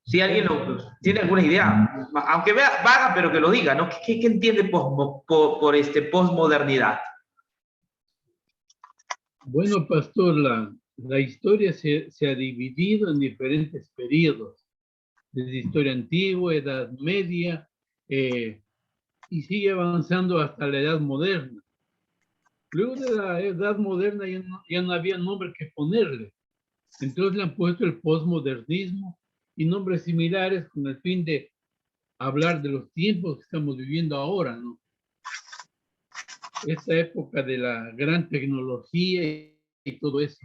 Si alguien tiene alguna idea, aunque vea vaga, pero que lo diga, ¿no? ¿Qué entiende por posmodernidad? Bueno, pastor, la historia se ha dividido en diferentes periodos, desde historia antigua, edad media, y sigue avanzando hasta la edad moderna. Luego de la edad moderna ya no había nombre que ponerle. Entonces le han puesto el posmodernismo y nombres similares con el fin de hablar de los tiempos que estamos viviendo ahora, ¿no? Esta época de la gran tecnología y todo eso.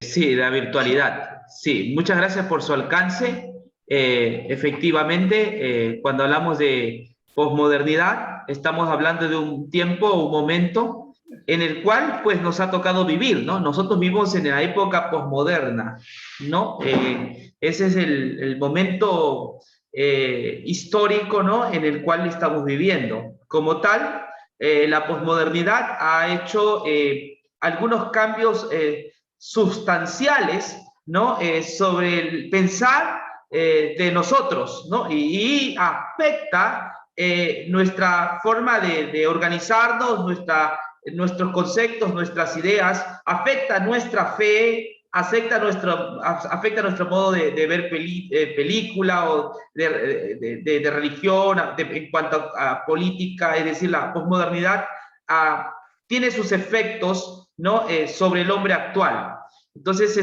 Sí, la virtualidad. Sí, muchas gracias por su alcance. Efectivamente, cuando hablamos de posmodernidad, estamos hablando de un tiempo, un momento en el cual pues nos ha tocado vivir, ¿no? Nosotros vivimos en la época posmoderna, ¿no? Ese es el momento histórico, ¿no? En el cual estamos viviendo. Como tal, la posmodernidad ha hecho algunos cambios sustanciales, ¿no? Sobre el pensar de nosotros, ¿no? Y afecta nuestra forma de organizarnos, nuestros conceptos, nuestras ideas, afecta nuestra fe, afecta nuestro modo de ver película o de religión, en cuanto a política, es decir, la posmodernidad tiene sus efectos, ¿no? Sobre el hombre actual. Entonces,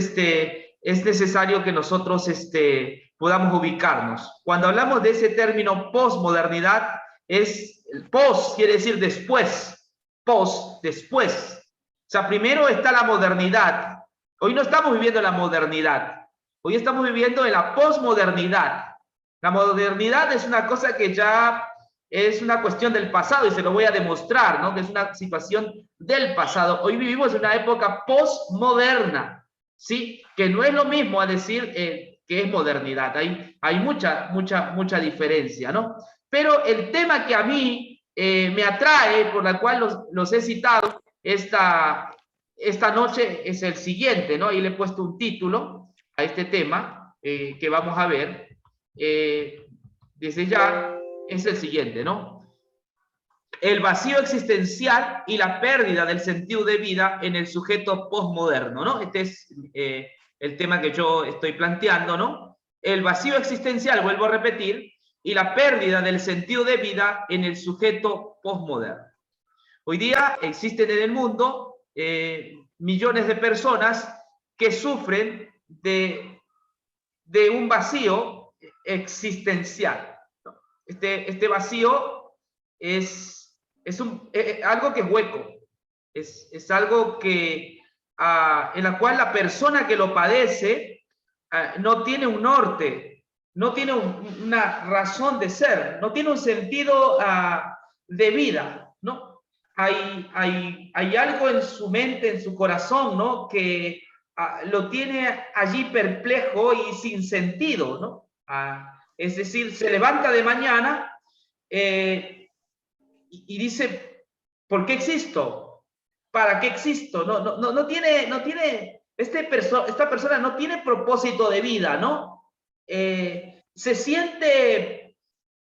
es necesario que nosotros podamos ubicarnos. Cuando hablamos de ese término posmodernidad, post quiere decir después, post, después. O sea, primero está la modernidad. Hoy no estamos viviendo la modernidad, hoy estamos viviendo en la posmodernidad. La modernidad es una cosa que ya es una cuestión del pasado y se lo voy a demostrar, ¿no? Que es una situación del pasado. Hoy vivimos en una época postmoderna, ¿sí? Que no es lo mismo a decir que es modernidad. Hay mucha diferencia, ¿no? Pero el tema que a mí me atrae, por la cual los he citado esta noche, es el siguiente, ¿no? Y le he puesto un título a este tema que vamos a ver. Desde ya es el siguiente, ¿no? El vacío existencial y la pérdida del sentido de vida en el sujeto postmoderno, ¿no? Este es el tema que yo estoy planteando, ¿no? El vacío existencial, vuelvo a repetir, y la pérdida del sentido de vida en el sujeto postmoderno. Hoy día existen en el mundo millones de personas que sufren de un vacío existencial. Este vacío es algo que es hueco, es algo que, en la cual la persona que lo padece no tiene un norte, no tiene una razón de ser, no tiene un sentido de vida, ¿no? Hay algo en su mente, en su corazón, ¿no? Que lo tiene allí perplejo y sin sentido, ¿no? Es decir, se levanta de mañana y dice, ¿por qué existo? ¿Para qué existo? No tiene esta persona no tiene propósito de vida, ¿no? Se siente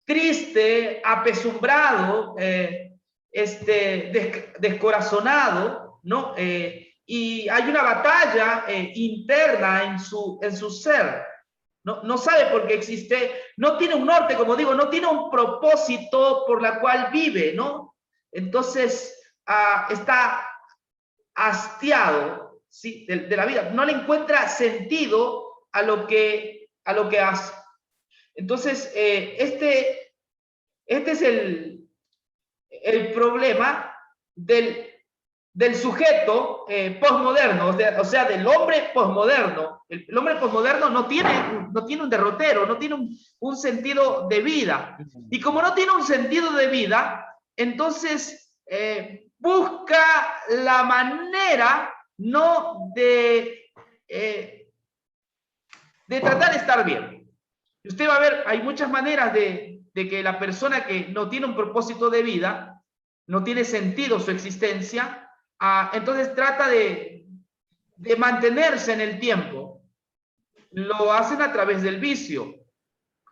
triste, apesumbrado, descorazonado, ¿no? Y hay una batalla interna en su ser. No sabe por qué existe, no tiene un norte, como digo, no tiene un propósito por la cual vive, ¿no? Entonces está hastiado, ¿sí? de la vida, no le encuentra sentido a lo que hace. Entonces, este es el problema del sujeto posmoderno, o sea, del hombre posmoderno. El hombre posmoderno no tiene un derrotero, no tiene un sentido de vida. Y como no tiene un sentido de vida, entonces busca la manera, ¿no? de tratar de estar bien. Usted va a ver, hay muchas maneras de que la persona que no tiene un propósito de vida, no tiene sentido su existencia, entonces trata de de mantenerse en el tiempo, lo hacen a través del vicio.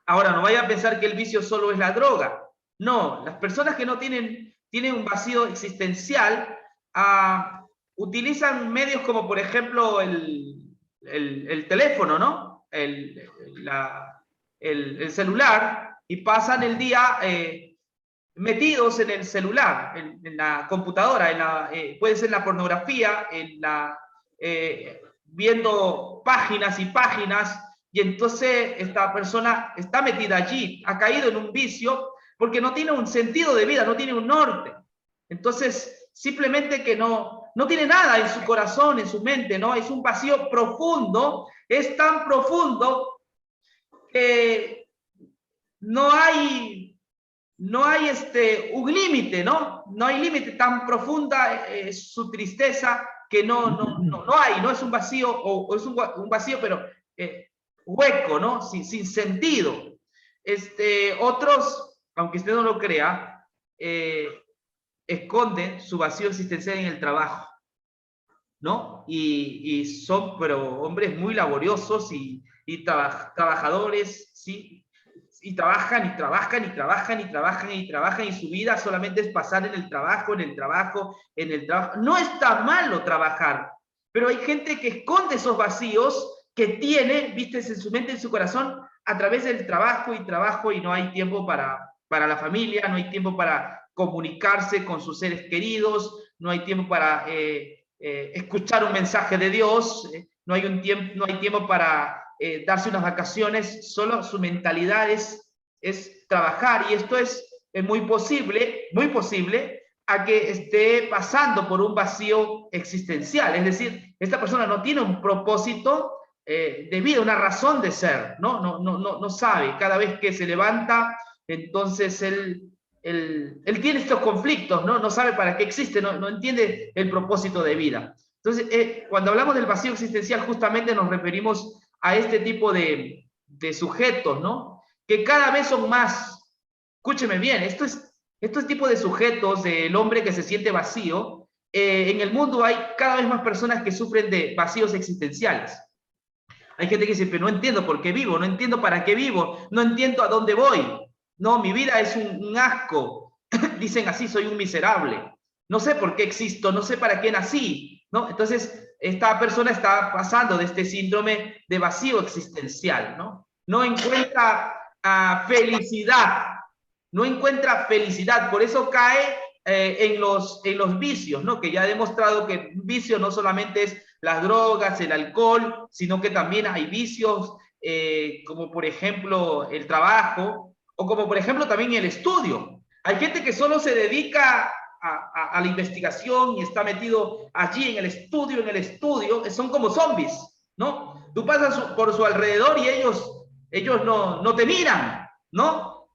Ahora, no vaya a pensar que el vicio solo es la droga. No, las personas que no tienen un vacío existencial utilizan medios como, por ejemplo, el teléfono, ¿no? El celular, y pasan el día metidos en el celular, en la computadora, puede ser en la pornografía, viendo páginas y páginas, y entonces esta persona está metida allí, ha caído en un vicio porque no tiene un sentido de vida, no tiene un norte. Entonces, simplemente que no tiene nada en su corazón, en su mente, ¿no? Es un vacío profundo, es tan profundo que no hay un límite, ¿no? No hay límite, tan profunda su tristeza que no hay, no es un vacío, o es un vacío, pero hueco, ¿no? Sin sentido. Otros, aunque usted no lo crea, esconden su vacío existencial en el trabajo, ¿no? Y son, pero hombres muy laboriosos y trabajadores, ¿sí? Y trabajan y trabajan y trabajan y trabajan y trabajan, y su vida solamente es pasar en el trabajo, en el trabajo, en el trabajo. No está malo trabajar, pero hay gente que esconde esos vacíos que tiene, viste, en su mente, en su corazón, a través del trabajo y trabajo, y no hay tiempo para la familia, no hay tiempo para comunicarse con sus seres queridos, no hay tiempo para escuchar un mensaje de Dios, no hay tiempo para darse unas vacaciones, solo su mentalidad es trabajar, y esto es muy posible a que esté pasando por un vacío existencial, es decir, esta persona no tiene un propósito de vida, una razón de ser, no sabe, cada vez que se levanta, entonces él tiene estos conflictos, no sabe para qué existe, no entiende el propósito de vida. Entonces, cuando hablamos del vacío existencial, justamente nos referimos a este tipo de sujetos, ¿no? Que cada vez son más. Escúcheme bien, estos tipos de sujetos, del hombre que se siente vacío, en el mundo hay cada vez más personas que sufren de vacíos existenciales. Hay gente que dice, pero no entiendo por qué vivo, no entiendo para qué vivo, no entiendo a dónde voy. No, mi vida es un asco. Dicen así, soy un miserable. No sé por qué existo, no sé para qué nací, ¿no? Entonces, esta persona está pasando de este síndrome de vacío existencial, ¿no? No encuentra felicidad, no encuentra felicidad, por eso cae en los vicios, ¿no? Que ya he demostrado que el vicio no solamente es las drogas, el alcohol, sino que también hay vicios como por ejemplo el trabajo, o como por ejemplo también el estudio. Hay gente que solo se dedica a la investigación y está metido allí en el estudio, son como zombies, ¿no? Tú pasas por su alrededor y ellos no te miran, ¿no?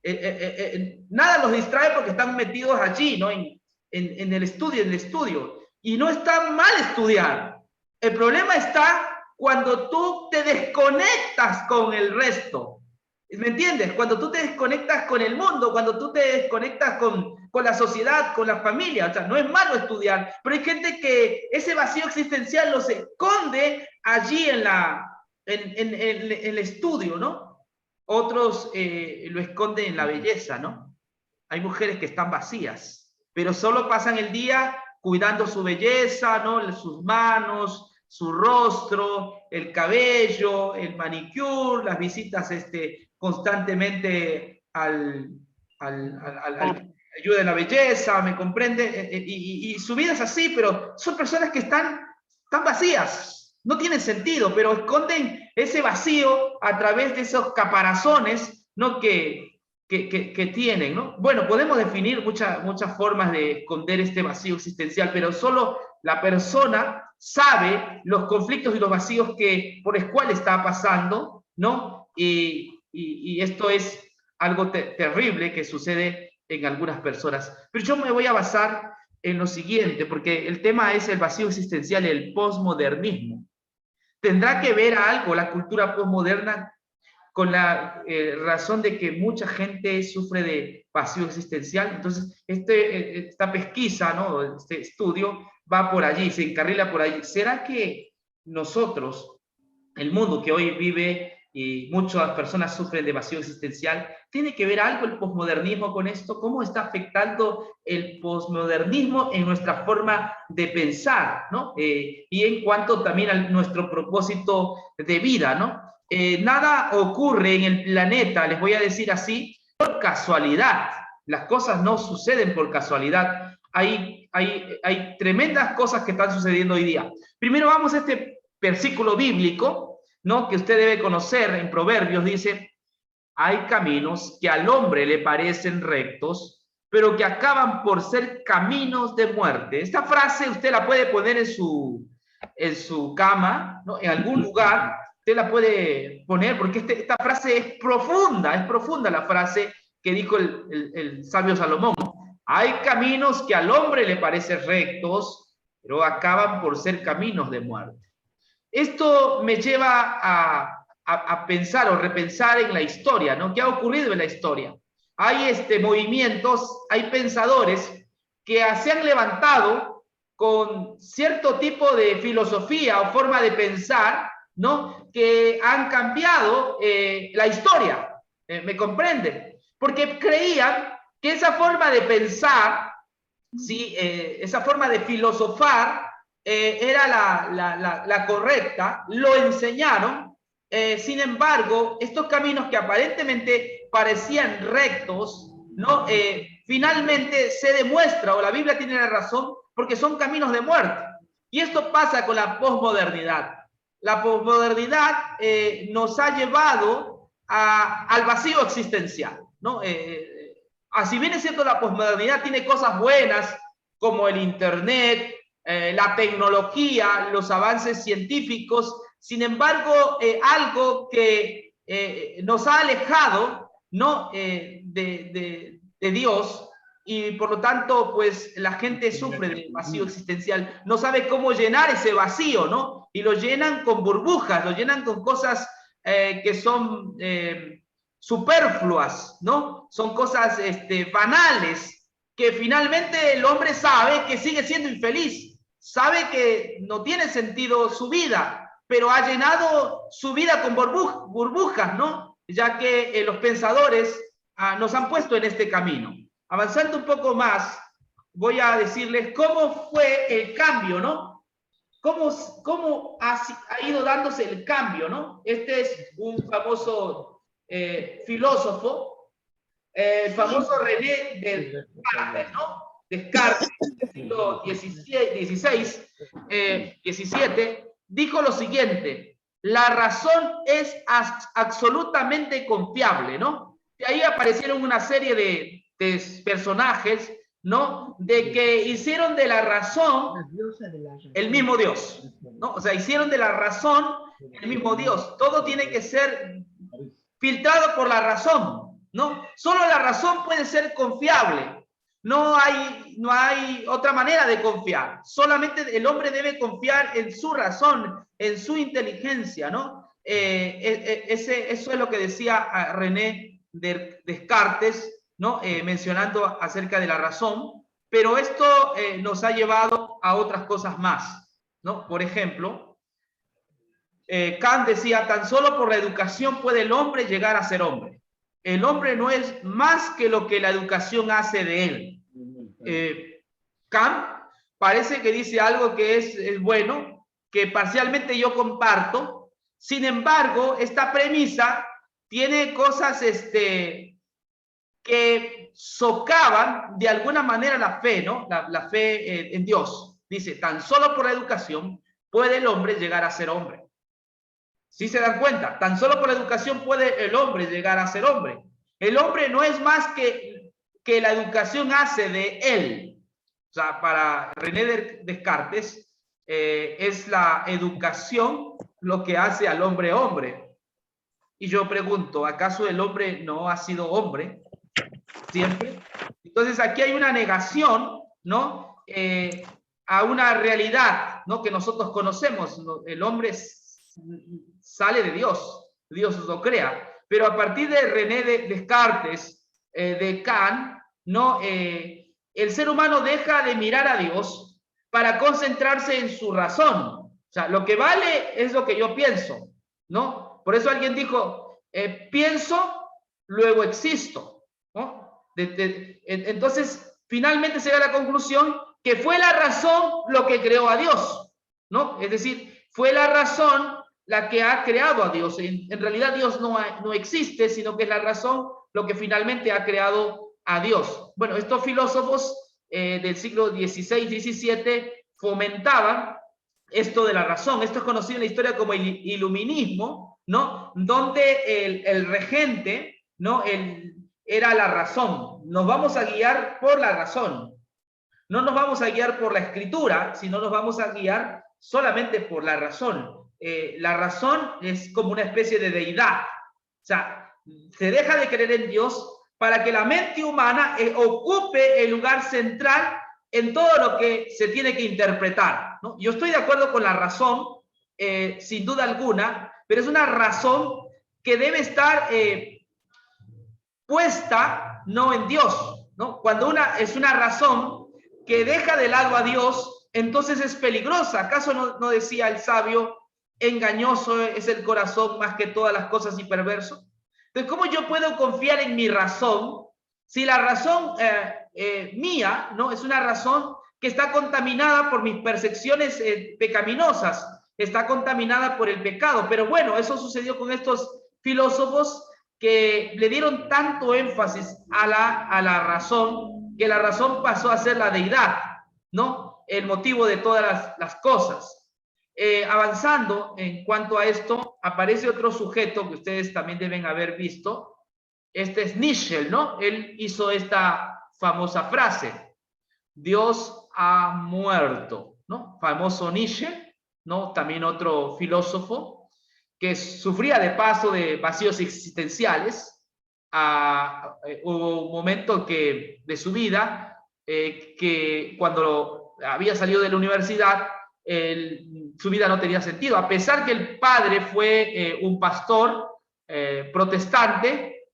Nada los distrae porque están metidos allí, ¿no? En el estudio. Y no está mal estudiar. El problema está cuando tú te desconectas con el resto. ¿Me entiendes? Cuando tú te desconectas con el mundo, cuando tú te desconectas con la sociedad, con la familia. O sea, no es malo estudiar, pero hay gente que ese vacío existencial lo se esconde allí en el estudio, ¿no? Otros lo esconden en la belleza, ¿no? Hay mujeres que están vacías, pero solo pasan el día cuidando su belleza, ¿no? Sus manos, su rostro, el cabello, el manicure, las visitas constantemente al ayuda de la belleza, ¿me comprende? Y su vida es así, pero son personas que están vacías, no tienen sentido, pero esconden ese vacío a través de esos caparazones, ¿no? que tienen, ¿no? Bueno, podemos definir muchas formas de esconder este vacío existencial, pero solo la persona sabe los conflictos y los vacíos por los cuales está pasando, ¿no? Y esto es algo terrible que sucede en algunas personas. Pero yo me voy a basar en lo siguiente, porque el tema es el vacío existencial y el posmodernismo. ¿Tendrá que ver algo la cultura posmoderna con la razón de que mucha gente sufre de vacío existencial? Entonces, esta pesquisa, ¿no? Este estudio va por allí, se encarrila por allí. ¿Será que nosotros, el mundo que hoy vive y muchas personas sufren de vacío existencial, ¿tiene que ver algo el posmodernismo con esto? ¿Cómo está afectando el posmodernismo en nuestra forma de pensar, ¿no? Y en cuanto también a nuestro propósito de vida, ¿no? Nada ocurre en el planeta, les voy a decir así, por casualidad. Las cosas no suceden por casualidad. Hay tremendas cosas que están sucediendo hoy día. Primero vamos a este versículo bíblico, ¿no? Que usted debe conocer en Proverbios, dice, hay caminos que al hombre le parecen rectos, pero que acaban por ser caminos de muerte. Esta frase usted la puede poner en su cama, ¿no? En algún lugar, usted la puede poner, porque esta frase es profunda la frase que dijo el sabio Salomón. Hay caminos que al hombre le parecen rectos, pero acaban por ser caminos de muerte. Esto me lleva a pensar o repensar en la historia, ¿no? ¿Qué ha ocurrido en la historia? Hay movimientos, hay pensadores que se han levantado con cierto tipo de filosofía o forma de pensar, ¿no? Que han cambiado la historia, ¿me comprende? Porque creían que esa forma de pensar, ¿sí? Esa forma de filosofar, era la correcta, lo enseñaron, sin embargo, estos caminos que aparentemente parecían rectos, ¿no? Finalmente se demuestra, o la Biblia tiene la razón, porque son caminos de muerte. Y esto pasa con la posmodernidad. La posmodernidad nos ha llevado al vacío existencial, ¿no? Así bien es cierto, la posmodernidad tiene cosas buenas, como el Internet, la tecnología, los avances científicos. Sin embargo, algo que nos ha alejado, ¿no? de Dios, y por lo tanto, pues la gente sufre de vacío existencial, no sabe cómo llenar ese vacío, ¿no? Y lo llenan con burbujas, lo llenan con cosas que son superfluas, ¿no? Son cosas banales, que finalmente el hombre sabe que sigue siendo infeliz, sabe que no tiene sentido su vida, pero ha llenado su vida con burbujas, ¿no? Ya que los pensadores nos han puesto en este camino. Avanzando un poco voy a decirles cómo fue el cambio, ¿no? ¿Cómo ha ido dándose el cambio, ¿no? Este es un famoso filósofo, el famoso René Descartes, ¿no? Descartes, siglo XVI, XVII, dijo lo siguiente: la razón es absolutamente confiable, ¿no? De ahí aparecieron una serie de personajes, ¿no? De que hicieron de la razón el mismo Dios, ¿no? O sea, hicieron de la razón el mismo Dios. Todo tiene que ser filtrado por la razón, ¿no? Solo la razón puede ser confiable. No hay otra manera de confiar. Solamente el hombre debe confiar en su razón, en su inteligencia, ¿no? Eso es lo que decía René Descartes, ¿no? Mencionando acerca de la razón, pero esto nos ha llevado a otras cosas más, ¿no? Por ejemplo, Kant decía, tan solo por la educación puede el hombre llegar a ser hombre. El hombre no es más que lo que la educación hace de él. Kant parece que dice algo que es bueno, que parcialmente yo comparto. Sin embargo, esta premisa tiene cosas que socavan de alguna manera la fe, ¿no? La fe en Dios. Dice, tan solo por la educación puede el hombre llegar a ser hombre. ¿Sí se dan cuenta? Tan solo por la educación puede el hombre llegar a ser hombre. El hombre no es más que la educación hace de él. O sea, para René Descartes, es la educación lo que hace al hombre hombre. Y yo pregunto, ¿acaso el hombre no ha sido hombre siempre? Entonces aquí hay una negación, ¿no? A una realidad, ¿no? Que nosotros conocemos. El hombre sale de Dios, Dios lo crea. Pero a partir de René Descartes, de Kant, ¿no? El ser humano deja de mirar a Dios para concentrarse en su razón. O sea, lo que vale es lo que yo pienso, ¿no? Por eso alguien dijo, pienso, luego existo, ¿no? Entonces, finalmente se da la conclusión que fue la razón lo que creó a Dios, ¿no? Es decir, fue la razón la que ha creado a Dios. En realidad Dios no existe, sino que es la razón lo que finalmente ha creado a Dios. Bueno, estos filósofos del siglo XVI, XVII fomentaban esto de la razón. Esto es conocido en la historia como el iluminismo, ¿no? Donde el regente, ¿no? Era la razón. Nos vamos a guiar por la razón. No nos vamos a guiar por la escritura, sino nos vamos a guiar solamente por la razón. La razón es como una especie de deidad. O sea, se deja de creer en Dios para que la mente humana ocupe el lugar central en todo lo que se tiene que interpretar, ¿no? Yo estoy de acuerdo con la razón, sin duda alguna, pero es una razón que debe estar puesta no en Dios, ¿no? Cuando es una razón que deja de lado a Dios, entonces es peligrosa. ¿Acaso no decía el sabio, engañoso es el corazón más que todas las cosas y perverso? Entonces, ¿cómo yo puedo confiar en mi razón si la razón mía, ¿no? Es una razón que está contaminada por mis percepciones pecaminosas, está contaminada por el pecado? Pero bueno, eso sucedió con estos filósofos que le dieron tanto énfasis a la razón, que la razón pasó a ser la deidad, ¿no? El motivo de todas las cosas. Avanzando en cuanto a esto, aparece otro sujeto que ustedes también deben haber visto. Este es Nietzsche, ¿no? Él hizo esta famosa frase, Dios ha muerto, ¿no? Famoso Nietzsche, ¿no? También otro filósofo que sufría de paso de vacíos existenciales. Hubo un momento de su vida que cuando había salido de la universidad, su vida no tenía sentido, a pesar que el padre fue un pastor protestante.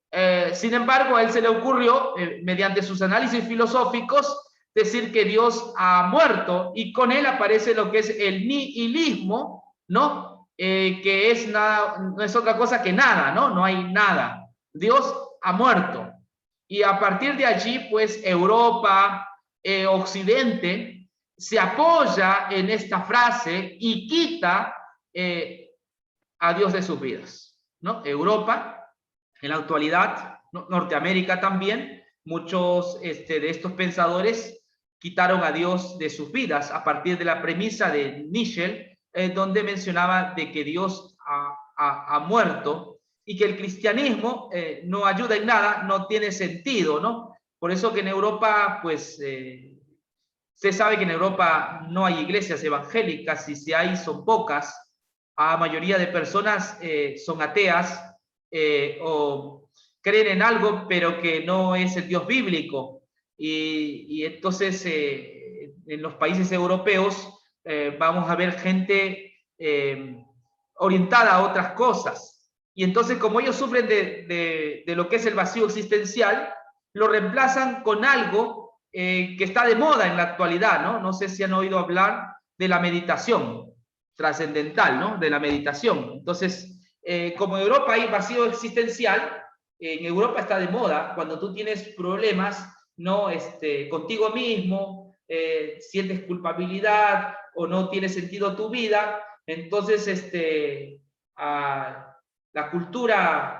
Sin embargo, a él se le ocurrió, mediante sus análisis filosóficos, decir que Dios ha muerto, y con él aparece lo que es el nihilismo, ¿no? Que es nada, no es otra cosa que nada, ¿no? No hay nada. Dios ha muerto. Y a partir de allí, pues, Europa, Occidente, se apoya en esta frase y quita a Dios de sus vidas, ¿no? Europa, en la actualidad, ¿no? Norteamérica también, muchos de estos pensadores quitaron a Dios de sus vidas a partir de la premisa de Nietzsche, donde mencionaba de que Dios ha muerto y que el cristianismo no ayuda en nada, no tiene sentido, ¿no? Por eso que en Europa, pues, se sabe que en Europa no hay iglesias evangélicas, y si hay son pocas. La mayoría de personas son ateas o creen en algo, pero que no es el Dios bíblico. Y entonces en los países europeos vamos a ver gente orientada a otras cosas. Y entonces, como ellos sufren de lo que es el vacío existencial, lo reemplazan con algo que está de moda en la actualidad, ¿no? No sé si han oído hablar de la meditación trascendental, ¿no? De la meditación. Entonces, como en Europa hay vacío existencial, en Europa está de moda cuando tú tienes problemas, ¿no? Contigo mismo, sientes culpabilidad o no tiene sentido tu vida, entonces la cultura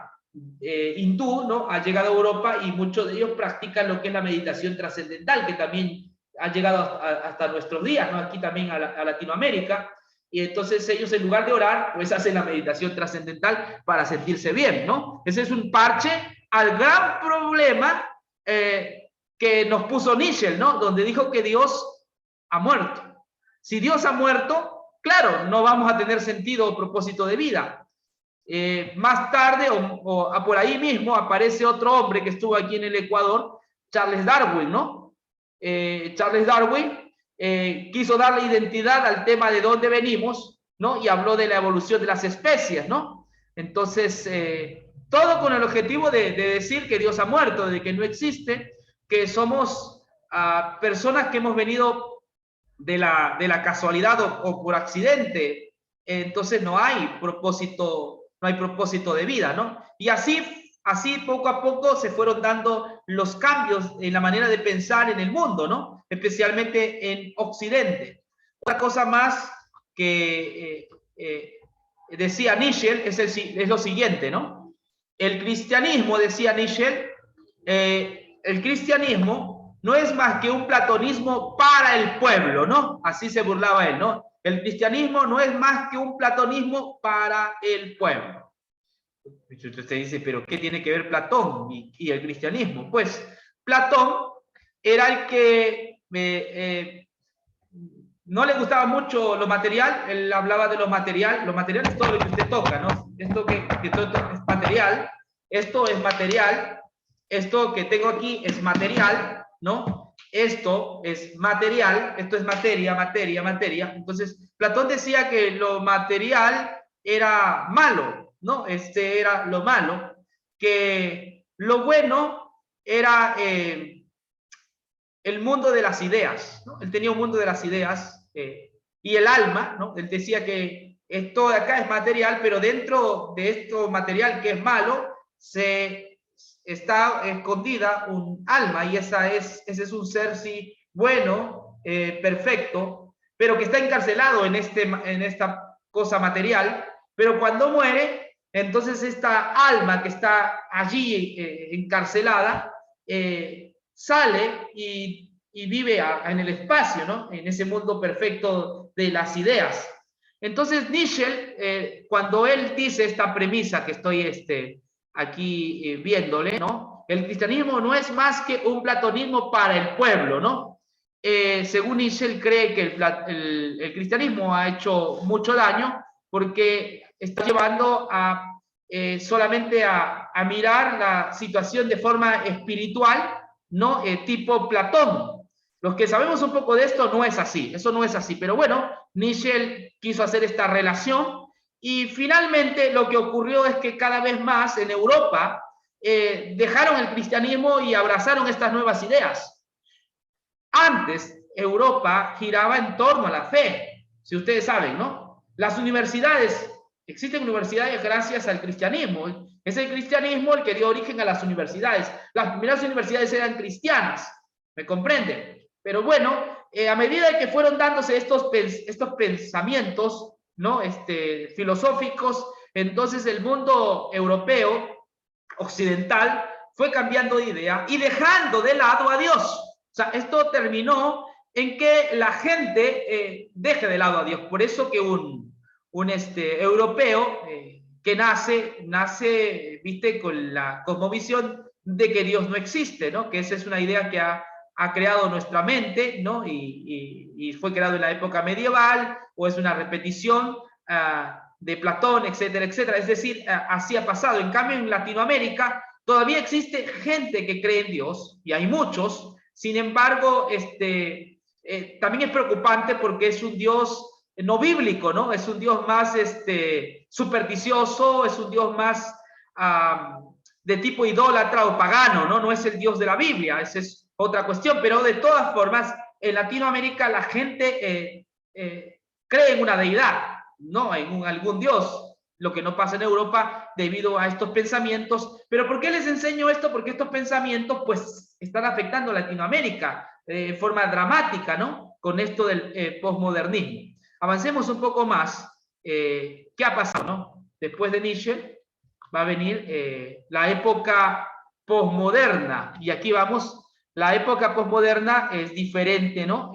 hindú, ¿no? Ha llegado a Europa y muchos de ellos practican lo que es la meditación trascendental, que también ha llegado hasta nuestros días, ¿no? Aquí también a Latinoamérica. Y entonces ellos, en lugar de orar, pues hacen la meditación trascendental para sentirse bien, ¿no? Ese es un parche al gran problema que nos puso Nietzsche, ¿no? Donde dijo que Dios ha muerto. Si Dios ha muerto, claro, no vamos a tener sentido o propósito de vida. Más tarde, o por ahí mismo, aparece otro hombre que estuvo aquí en el Ecuador, Charles Darwin, ¿no? Charles Darwin quiso darle identidad al tema de dónde venimos, ¿no? Y habló de la evolución de las especies, ¿no? Entonces, todo con el objetivo de decir que Dios ha muerto, de que no existe, que somos personas que hemos venido de la casualidad o por accidente entonces no hay propósito de vida, ¿no? Y así poco a poco se fueron dando los cambios en la manera de pensar en el mundo, ¿no? Especialmente en Occidente. Otra cosa más que decía Nietzsche es lo siguiente, ¿no? El cristianismo, decía Nietzsche, el cristianismo no es más que un platonismo para el pueblo, ¿no? Así se burlaba él, ¿no? El cristianismo no es más que un platonismo para el pueblo. Usted dice, ¿pero qué tiene que ver Platón y el cristianismo? Pues Platón era el que no le gustaba mucho lo material, él hablaba de lo material es todo lo que usted toca, ¿no? Esto que todo es material, esto es material, esto que tengo aquí es material, ¿no? Esto es material, esto es materia, materia, materia. Entonces, Platón decía que lo material era malo, ¿no? Este era lo malo, que lo bueno era el mundo de las ideas, ¿no? Él tenía un mundo de las ideas y el alma, ¿no? Él decía que esto de acá es material, pero dentro de esto material que es malo, está escondida un alma y ese es un ser, sí, bueno, perfecto, pero que está encarcelado en esta cosa material, pero cuando muere, entonces esta alma que está allí encarcelada, sale y vive en el espacio, ¿no? En ese mundo perfecto de las ideas. Entonces Nietzsche, cuando él dice esta premisa que estoy aquí viéndole, ¿no? El cristianismo no es más que un platonismo para el pueblo, ¿no? Según Nietzsche, él cree que el cristianismo ha hecho mucho daño porque está llevando solamente a mirar la situación de forma espiritual, ¿no? Tipo Platón. Los que sabemos un poco de esto no es así, eso no es así, pero bueno, Nietzsche quiso hacer esta relación y finalmente lo que ocurrió es que cada vez más en Europa dejaron el cristianismo y abrazaron estas nuevas ideas. Antes Europa giraba en torno a la fe, si ustedes saben, ¿no? Las universidades, existen universidades gracias al cristianismo. Es el cristianismo el que dio origen a las universidades. Las primeras universidades eran cristianas, ¿me comprenden? Pero bueno, a medida que fueron dándose estos pensamientos, ¿no? Filosóficos, entonces el mundo europeo, occidental, fue cambiando de idea y dejando de lado a Dios. O sea, esto terminó en que la gente deje de lado a Dios. Por eso que un europeo que nace, viste, con la cosmovisión de que Dios no existe, ¿no? Que esa es una idea que ha creado nuestra mente, ¿no? Y fue creado en la época medieval, o es una repetición de Platón, etcétera, etcétera. Es decir, así ha pasado. En cambio, en Latinoamérica todavía existe gente que cree en Dios, y hay muchos. Sin embargo, también es preocupante porque es un Dios no bíblico, ¿no? Es un Dios más supersticioso, es un Dios más de tipo idólatra o pagano, ¿no? No es el Dios de la Biblia, esa es otra cuestión, pero de todas formas, en Latinoamérica la gente cree en una deidad, ¿no? En algún Dios, lo que no pasa en Europa debido a estos pensamientos. Pero ¿por qué les enseño esto? Porque estos pensamientos pues están afectando a Latinoamérica de forma dramática, ¿no? Con esto del posmodernismo. Avancemos un poco más. ¿Qué ha pasado, no? Después de Nietzsche va a venir la época posmoderna. Y aquí vamos, la época posmoderna es diferente, ¿no?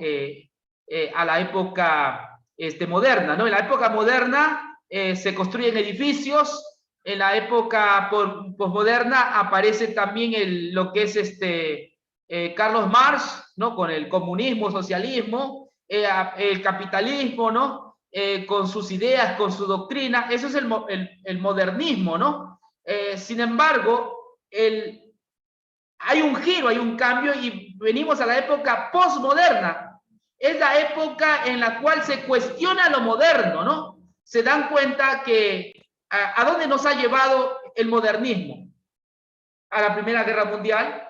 A la época moderna, ¿no? En la época moderna se construyen edificios. En la época posmoderna aparece también lo que es Carlos Marx, ¿no? Con el comunismo, socialismo, el capitalismo, ¿no? Con sus ideas, con su doctrina. Eso es el modernismo, ¿no? Sin embargo, hay un giro, hay un cambio y venimos a la época posmoderna. Es la época en la cual se cuestiona lo moderno, ¿no? Se dan cuenta que ¿a dónde nos ha llevado el modernismo? A la Primera Guerra Mundial,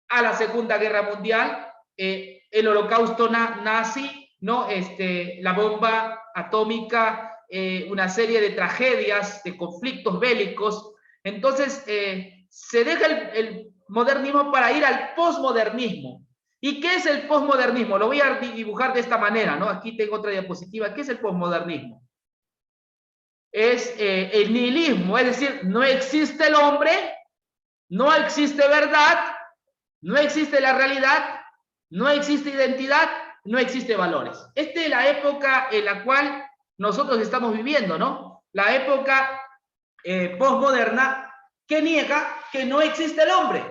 a la Segunda Guerra Mundial, el holocausto nazi, ¿no? La bomba atómica una serie de tragedias, de conflictos bélicos. Entonces, se deja el modernismo para ir al posmodernismo. ¿Y qué es el posmodernismo? Lo voy a dibujar de esta manera, ¿no? Aquí tengo otra diapositiva. ¿Qué es el posmodernismo? Es el nihilismo, es decir, no existe el hombre, no existe verdad, no existe la realidad, no existe identidad, no existe valores. Esta es la época en la cual nosotros estamos viviendo, ¿no? La época posmoderna que niega que no existe el hombre,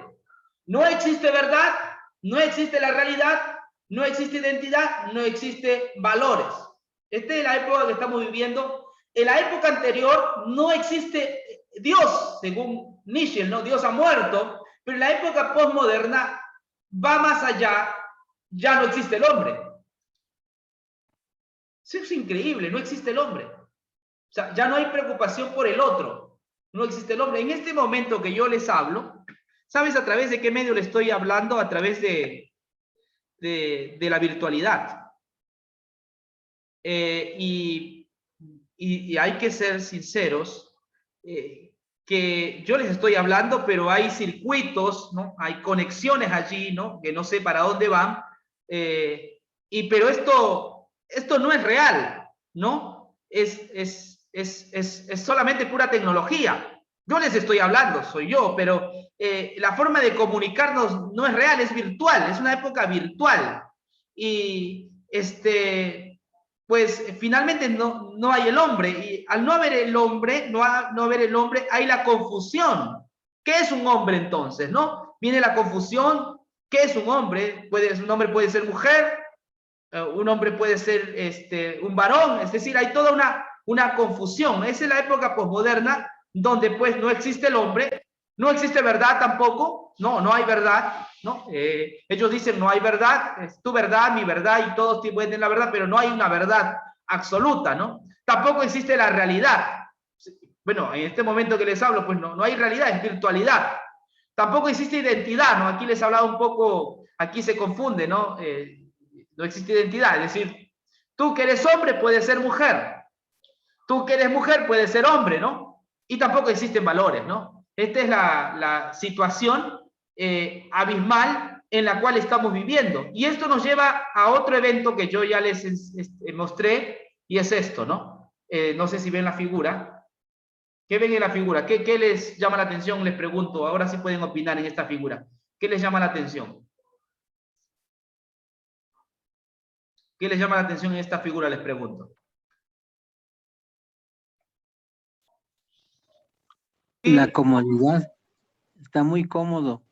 no existe verdad, no existe la realidad, no existe identidad, no existe valores. Esta es la época que estamos viviendo. En la época anterior no existe Dios, según Nietzsche, ¿no? Dios ha muerto, pero en la época posmoderna va más allá, ya no existe el hombre. Eso es increíble, no existe el hombre. O sea, ya no hay preocupación por el otro, no existe el hombre. En este momento que yo les hablo, ¿sabes a través de qué medio le estoy hablando? A través de la virtualidad. Y hay que ser sinceros, que yo les estoy hablando, pero hay circuitos, ¿no? Hay conexiones allí, ¿no? Que no sé para dónde van, pero esto no es real, ¿no? Es solamente pura tecnología. Yo les estoy hablando, soy yo, pero la forma de comunicarnos no es real, es virtual, es una época virtual. Y pues finalmente no hay el hombre, y al no haber el hombre, no haber el hombre, hay la confusión. ¿Qué es un hombre entonces, no? Viene la confusión. ¿Qué es un hombre? Un hombre puede ser mujer, un hombre puede ser un varón, es decir, hay toda una confusión. Esa es la época posmoderna, donde pues no existe el hombre, no existe verdad tampoco, no hay verdad, ¿no? Ellos dicen no hay verdad, es tu verdad, mi verdad, y todos pueden tener la verdad, pero no hay una verdad absoluta, ¿no? Tampoco existe la realidad. Bueno, en este momento que les hablo, pues no hay realidad, es virtualidad. Tampoco existe identidad, ¿no? Aquí les hablaba un poco, aquí se confunde, ¿no? No existe identidad, es decir, tú que eres hombre puedes ser mujer, tú que eres mujer puedes ser hombre, ¿no? Y tampoco existen valores, ¿no? Esta es la situación abismal en la cual estamos viviendo. Y esto nos lleva a otro evento que yo ya les mostré, y es esto, ¿no? No sé si ven la figura. ¿Qué ven en la figura? ¿Qué les llama la atención? Les pregunto, ahora sí pueden opinar en esta figura. ¿Qué les llama la atención? ¿Qué les llama la atención en esta figura? Les pregunto. La comodidad. Está muy cómodo.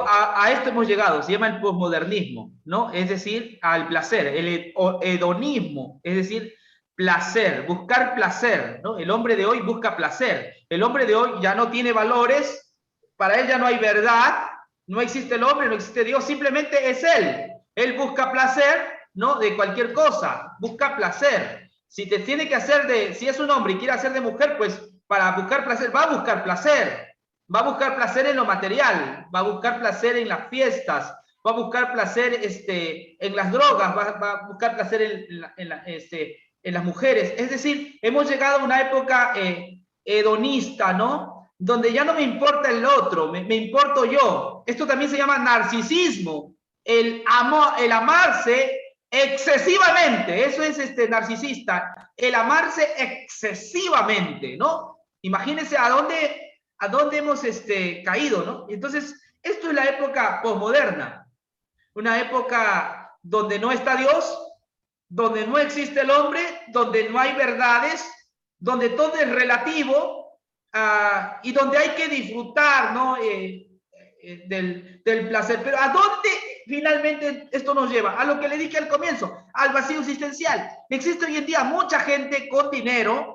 A esto hemos llegado, se llama el posmodernismo, ¿no? Es decir, al placer, el hedonismo, es decir, placer, buscar placer, ¿no? El hombre de hoy busca placer. El hombre de hoy ya no tiene valores, para él ya no hay verdad, no existe el hombre, no existe Dios, simplemente es él. Él busca placer, ¿no? De cualquier cosa, busca placer. Si te tiene que hacer si es un hombre y quiere hacer de mujer, pues para buscar placer, va a buscar placer. Va a buscar placer en lo material, va a buscar placer en las fiestas, va a buscar placer en las drogas, va a buscar placer en las mujeres. Es decir, hemos llegado a una época hedonista, ¿no? Donde ya no me importa el otro, me importo yo. Esto también se llama narcisismo, el amarse excesivamente. Eso es narcisista, el amarse excesivamente, ¿no? Imagínense a dónde hemos caído, ¿no? Entonces, esto es la época posmoderna, una época donde no está Dios, donde no existe el hombre, donde no hay verdades, donde todo es relativo, y donde hay que disfrutar, ¿no? Del placer. Pero ¿a dónde finalmente esto nos lleva? A lo que le dije al comienzo, al vacío existencial. Existe hoy en día mucha gente con dinero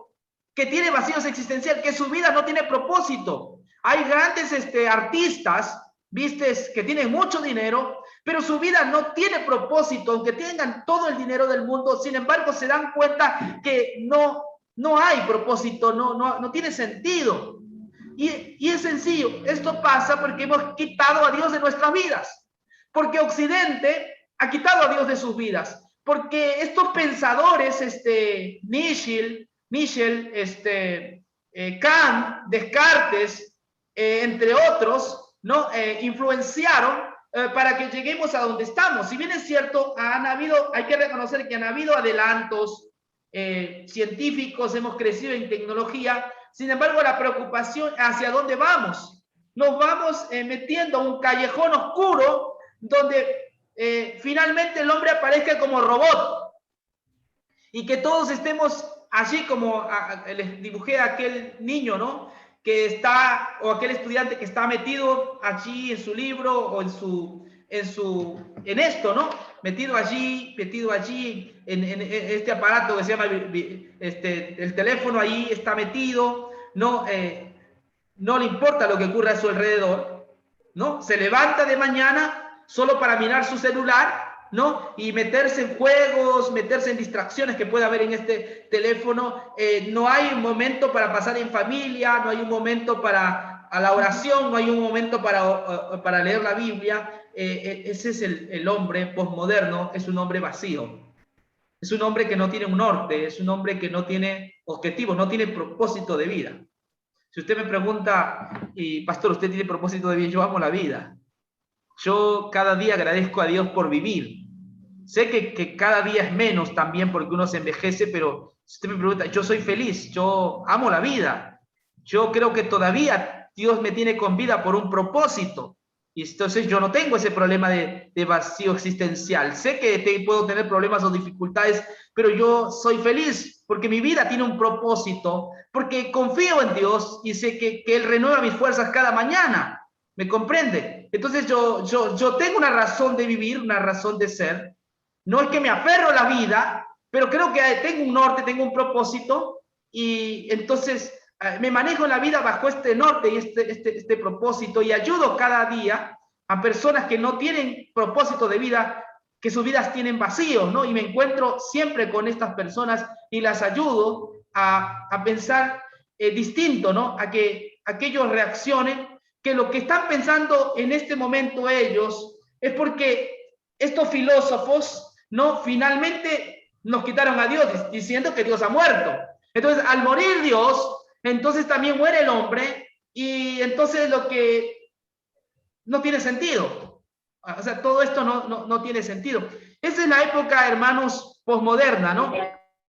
que tiene vacíos existenciales, que su vida no tiene propósito. Hay grandes artistas, vistes, que tienen mucho dinero, pero su vida no tiene propósito, aunque tengan todo el dinero del mundo. Sin embargo, se dan cuenta que no hay propósito, no tiene sentido. Y es sencillo, esto pasa porque hemos quitado a Dios de nuestras vidas. porque Occidente ha quitado a Dios de sus vidas, porque estos pensadores, Nietzsche, Kant, Descartes, entre otros, ¿no? Influenciaron para que lleguemos a donde estamos. Si bien es cierto, hay que reconocer que han habido adelantos científicos, hemos crecido en tecnología, sin embargo la preocupación hacia dónde vamos. Nos vamos metiendo a un callejón oscuro donde finalmente el hombre aparezca como robot y que todos estemos allí como les dibujé a aquel niño, ¿no? Que está, o aquel estudiante que está metido allí en su libro o en esto, ¿no? Metido allí en este aparato que se llama el teléfono, ahí está metido, ¿no? No le importa lo que ocurra a su alrededor, ¿no? Se levanta de mañana solo para mirar su celular, ¿no? Y meterse en juegos, meterse en distracciones que puede haber en este teléfono. No hay un momento para pasar en familia, no hay un momento para la oración, no hay un momento para leer la Biblia. Ese es el hombre posmoderno, es un hombre vacío. Es un hombre que no tiene un norte, es un hombre que no tiene objetivos, no tiene propósito de vida. Si usted me pregunta, y pastor, ¿usted tiene propósito de vida? Yo amo la vida. Yo cada día agradezco a Dios por vivir. Sé que cada día es menos también porque uno se envejece, pero si usted me pregunta, yo soy feliz, yo amo la vida. Yo creo que todavía Dios me tiene con vida por un propósito. Y entonces yo no tengo ese problema de vacío existencial. Sé que puedo tener problemas o dificultades, pero yo soy feliz porque mi vida tiene un propósito, porque confío en Dios y sé que Él renueva mis fuerzas cada mañana. ¿Me comprende? Entonces yo tengo una razón de vivir, una razón de ser. No es que me aferro a la vida, pero creo que tengo un norte, tengo un propósito, y entonces me manejo en la vida bajo este norte y este propósito, y ayudo cada día a personas que no tienen propósito de vida, que sus vidas tienen vacío, ¿no? Y me encuentro siempre con estas personas y las ayudo a pensar distinto, ¿no? A que ellos reaccionen, que lo que están pensando en este momento ellos es porque estos filósofos, ¿no? Finalmente nos quitaron a Dios diciendo que Dios ha muerto. Entonces, al morir Dios, entonces también muere el hombre, y entonces lo que no tiene sentido. O sea, todo esto no tiene sentido. Esa es la época, hermanos, posmoderna, ¿no?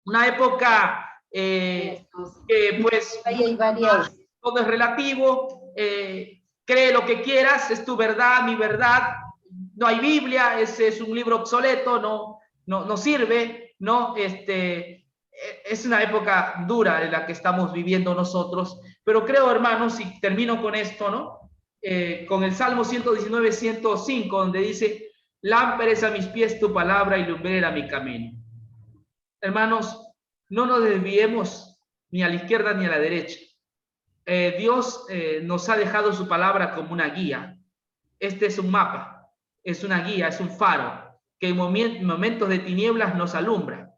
Una época que pues todo es relativo, cree lo que quieras, es tu verdad, mi verdad, no hay Biblia, ese es un libro obsoleto, no sirve, ¿no? Es una época dura en la que estamos viviendo nosotros, pero creo, hermanos, y termino con esto, ¿no? Con el Salmo 119, 105, donde dice, lámpara es a mis pies tu palabra y lumbrera mi camino. Hermanos, no nos desviemos ni a la izquierda ni a la derecha. Dios nos ha dejado su palabra como una guía. Este es un mapa, es una guía, es un faro, que en momentos de tinieblas nos alumbra.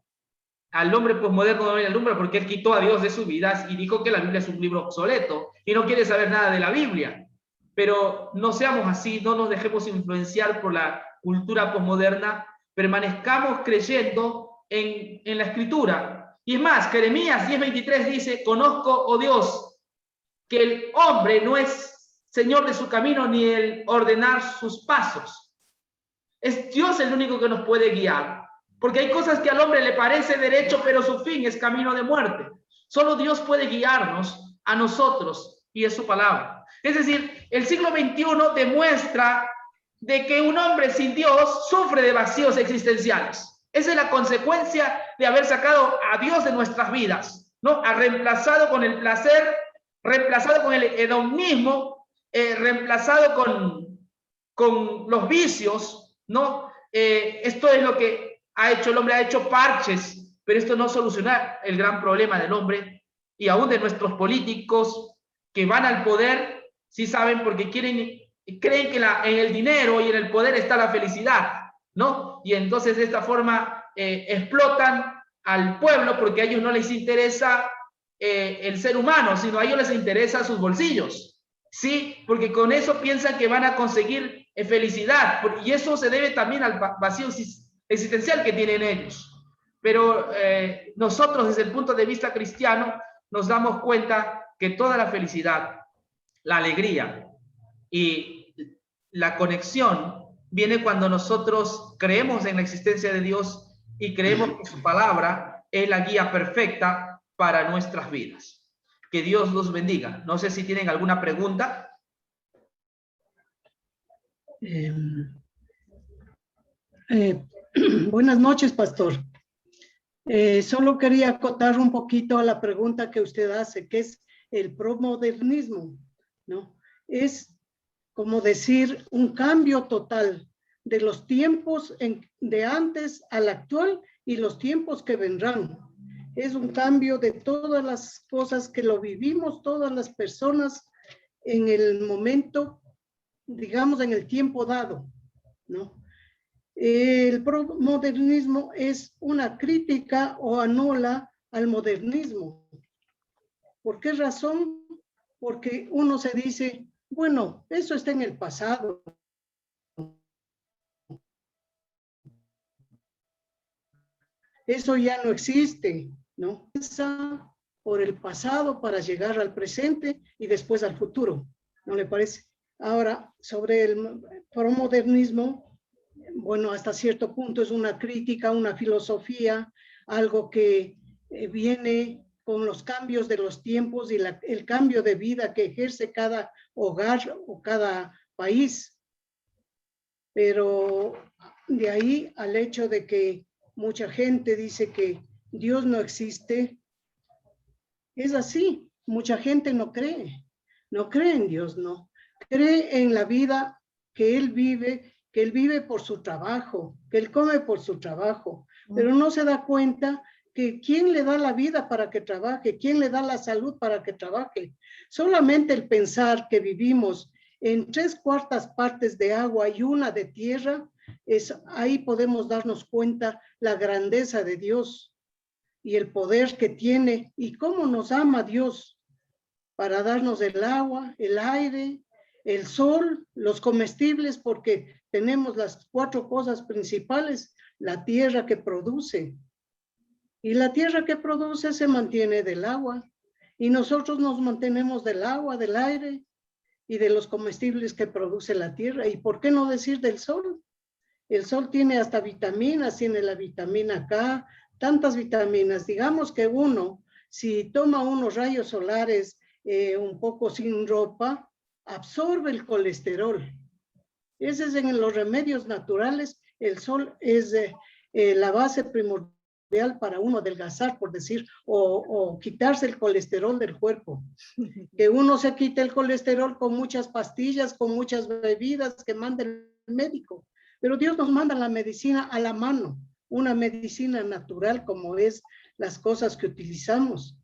Al hombre posmoderno no le alumbra porque él quitó a Dios de sus vidas y dijo que la Biblia es un libro obsoleto y no quiere saber nada de la Biblia. Pero no seamos así, no nos dejemos influenciar por la cultura posmoderna, permanezcamos creyendo en la Escritura. Y es más, Jeremías 10:23 dice, conozco, oh Dios, que el hombre no es señor de su camino ni el ordenar sus pasos. Es Dios el único que nos puede guiar, porque hay cosas que al hombre le parece derecho, pero su fin es camino de muerte. Solo Dios puede guiarnos a nosotros, y es su palabra. Es decir, el siglo XXI demuestra de que un hombre sin Dios sufre de vacíos existenciales. Esa es la consecuencia de haber sacado a Dios de nuestras vidas, ¿no? Ha reemplazado con el placer, reemplazado con el hedonismo, reemplazado con los vicios, ¿no? Esto es lo que ha hecho el hombre, ha hecho parches, pero esto no soluciona el gran problema del hombre y aún de nuestros políticos que van al poder, sí saben, porque creen que en el dinero y en el poder está la felicidad, ¿no? Y entonces de esta forma explotan al pueblo porque a ellos no les interesa el ser humano, sino a ellos les interesa sus bolsillos, ¿sí? Porque con eso piensan que van a conseguir felicidad, y eso se debe también al vacío existencial que tienen ellos. Pero nosotros, desde el punto de vista cristiano, nos damos cuenta que toda la felicidad, la alegría y la conexión viene cuando nosotros creemos en la existencia de Dios y creemos que su palabra es la guía perfecta para nuestras vidas. Que Dios los bendiga. No sé si tienen alguna pregunta. Buenas noches, pastor. Solo quería acotar un poquito a la pregunta que usted hace, que es el promodernismo, ¿no? Es como decir un cambio total de los tiempos de antes al actual y los tiempos que vendrán. Es un cambio de todas las cosas que lo vivimos, todas las personas en el momento, digamos, en el tiempo dado, ¿no? El modernismo es una crítica o anula al modernismo. ¿Por qué razón? Porque uno se dice, bueno, eso está en el pasado. Eso ya no existe, ¿no? Piensa por el pasado para llegar al presente y después al futuro, ¿no le parece? Ahora, sobre el promodernismo, bueno, hasta cierto punto es una crítica, una filosofía, algo que viene con los cambios de los tiempos y el cambio de vida que ejerce cada hogar o cada país. Pero de ahí al hecho de que mucha gente dice que Dios no existe, es así. Mucha gente no cree en Dios, no. Cree en la vida que Él vive por su trabajo, que Él come por su trabajo, pero no se da cuenta que quién le da la vida para que trabaje, quién le da la salud para que trabaje. Solamente el pensar que vivimos en 3/4 partes de agua y 1 de tierra, ahí podemos darnos cuenta la grandeza de Dios y el poder que tiene y cómo nos ama Dios para darnos el agua, el aire, el sol, los comestibles, porque tenemos las 4 cosas principales, la tierra que produce. Y la tierra que produce se mantiene del agua. Y nosotros nos mantenemos del agua, del aire y de los comestibles que produce la tierra. ¿Y por qué no decir del sol? El sol tiene hasta vitaminas, tiene la vitamina K, tantas vitaminas. Digamos que uno, si toma unos rayos solares un poco sin ropa, absorbe el colesterol. Ese es en los remedios naturales. El sol es la base primordial para uno adelgazar, por decir, o quitarse el colesterol del cuerpo. Que uno se quite el colesterol con muchas pastillas, con muchas bebidas que manda el médico. Pero Dios nos manda la medicina a la mano, una medicina natural como es las cosas que utilizamos,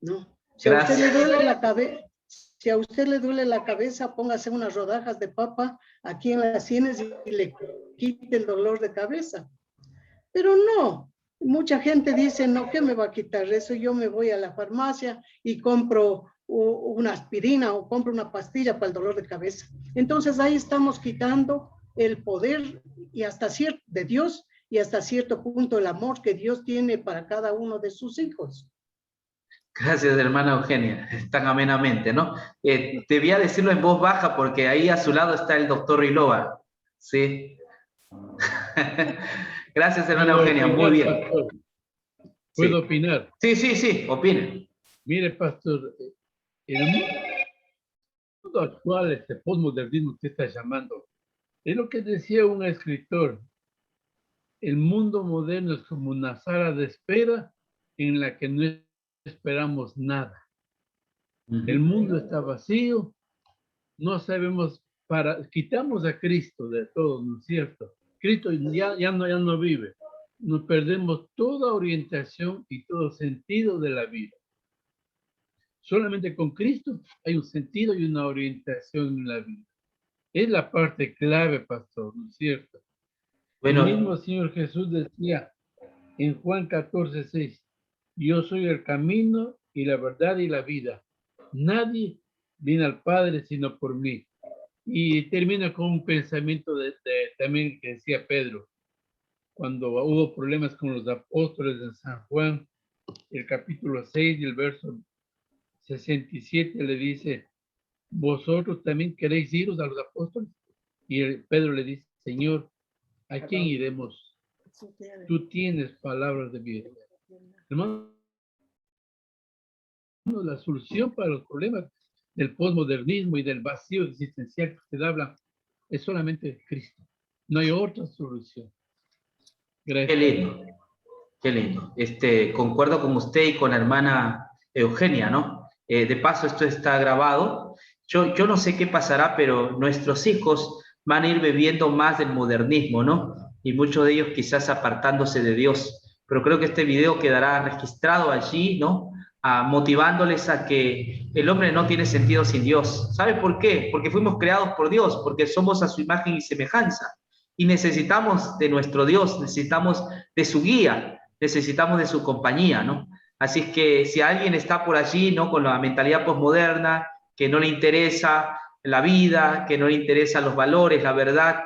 ¿no? Si a usted le duele la cabeza, si a usted le duele la cabeza, póngase unas rodajas de papa aquí en las sienes y le quite el dolor de cabeza. Pero no, mucha gente dice, no, ¿qué me va a quitar eso? Yo me voy a la farmacia y compro una aspirina o compro una pastilla para el dolor de cabeza. Entonces ahí estamos quitando el poder y hasta cierto de Dios y hasta cierto punto el amor que Dios tiene para cada uno de sus hijos. Gracias, hermana Eugenia, tan amenamente, ¿no? Debía decirlo en voz baja porque ahí a su lado está el doctor Riloba, ¿sí? Gracias, hermana Eugenia, muy bien. Pastor. ¿Puedo opinar? Sí, opine. Mire, pastor, el mundo actual, este postmodernismo que está llamando, es lo que decía un escritor. El mundo moderno es como una sala de espera en la que no esperamos nada. El mundo está vacío, no sabemos, quitamos a Cristo de todo, ¿no es cierto? Cristo ya no vive. Nos perdemos toda orientación y todo sentido de la vida. Solamente con Cristo hay un sentido y una orientación en la vida. Es la parte clave, pastor, ¿no es cierto? Bueno, El mismo Señor Jesús decía en Juan 14:6, yo soy el camino y la verdad y la vida. Nadie viene al Padre sino por mí. Y termina con un pensamiento también que decía Pedro, cuando hubo problemas con los apóstoles en San Juan, el capítulo 6 y el verso 67 le dice, ¿vosotros también queréis iros a los apóstoles? Y Pedro le dice, Señor, ¿a quién iremos? Tú tienes palabras de vida. Hermano, la solución para los problemas del posmodernismo y del vacío existencial que usted habla es solamente Cristo. No hay otra solución. Qué Gracias. lindo, qué lindo. Concuerdo con usted y con la hermana Eugenia, ¿no? De paso, esto está grabado. Yo no sé qué pasará, pero nuestros hijos van a ir bebiendo más del modernismo, ¿no? Y muchos de ellos quizás apartándose de Dios. Pero creo que este video quedará registrado allí, ¿no? Motivándoles a que el hombre no tiene sentido sin Dios. ¿Sabe por qué? Porque fuimos creados por Dios, porque somos a su imagen y semejanza. Y necesitamos de nuestro Dios, necesitamos de su guía, necesitamos de su compañía, ¿no? Así es que si alguien está por allí, ¿no? Con la mentalidad posmoderna, que no le interesa la vida, que no le interesan los valores, la verdad,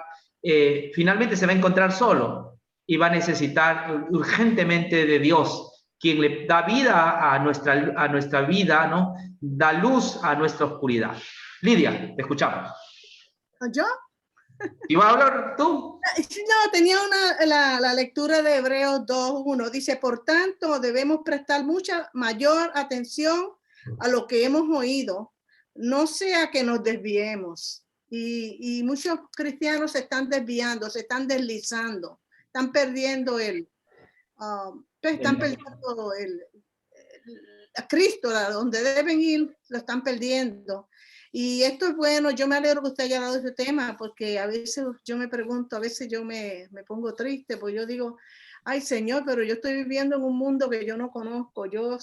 finalmente se va a encontrar solo y va a necesitar urgentemente de Dios, quien le da vida a nuestra vida, ¿no? Da luz a nuestra oscuridad. Lidia, te escuchamos. ¿Yo? ¿Y vas a hablar tú? No, tenía la lectura de Hebreos 2:1. Dice, por tanto, debemos prestar mucha mayor atención a lo que hemos oído, no sea que nos desviemos. Y muchos cristianos se están desviando, se están deslizando, están perdiendo a Cristo, a donde deben ir, lo están perdiendo. Y esto es bueno, yo me alegro que usted haya dado este tema, porque a veces yo me pregunto, a veces yo me pongo triste, pues yo digo, ay Señor, pero yo estoy viviendo en un mundo que yo no conozco, yo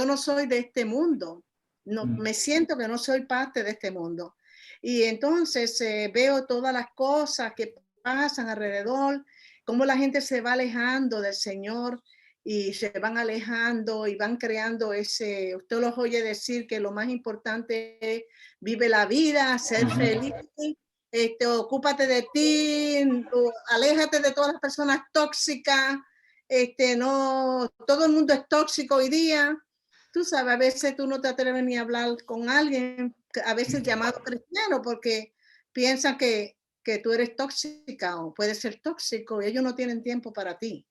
no soy de este mundo, no, me siento que no soy parte de este mundo. Y entonces veo todas las cosas que pasan alrededor, cómo la gente se va alejando del Señor, y se van alejando y van creando usted los oye decir que lo más importante es vive la vida, ser feliz, ocúpate de ti, aléjate de todas las personas tóxicas, no, todo el mundo es tóxico hoy día. Tú sabes, a veces tú no te atreves ni a hablar con alguien, a veces llamado cristiano, porque piensan que tú eres tóxica o puedes ser tóxico y ellos no tienen tiempo para ti.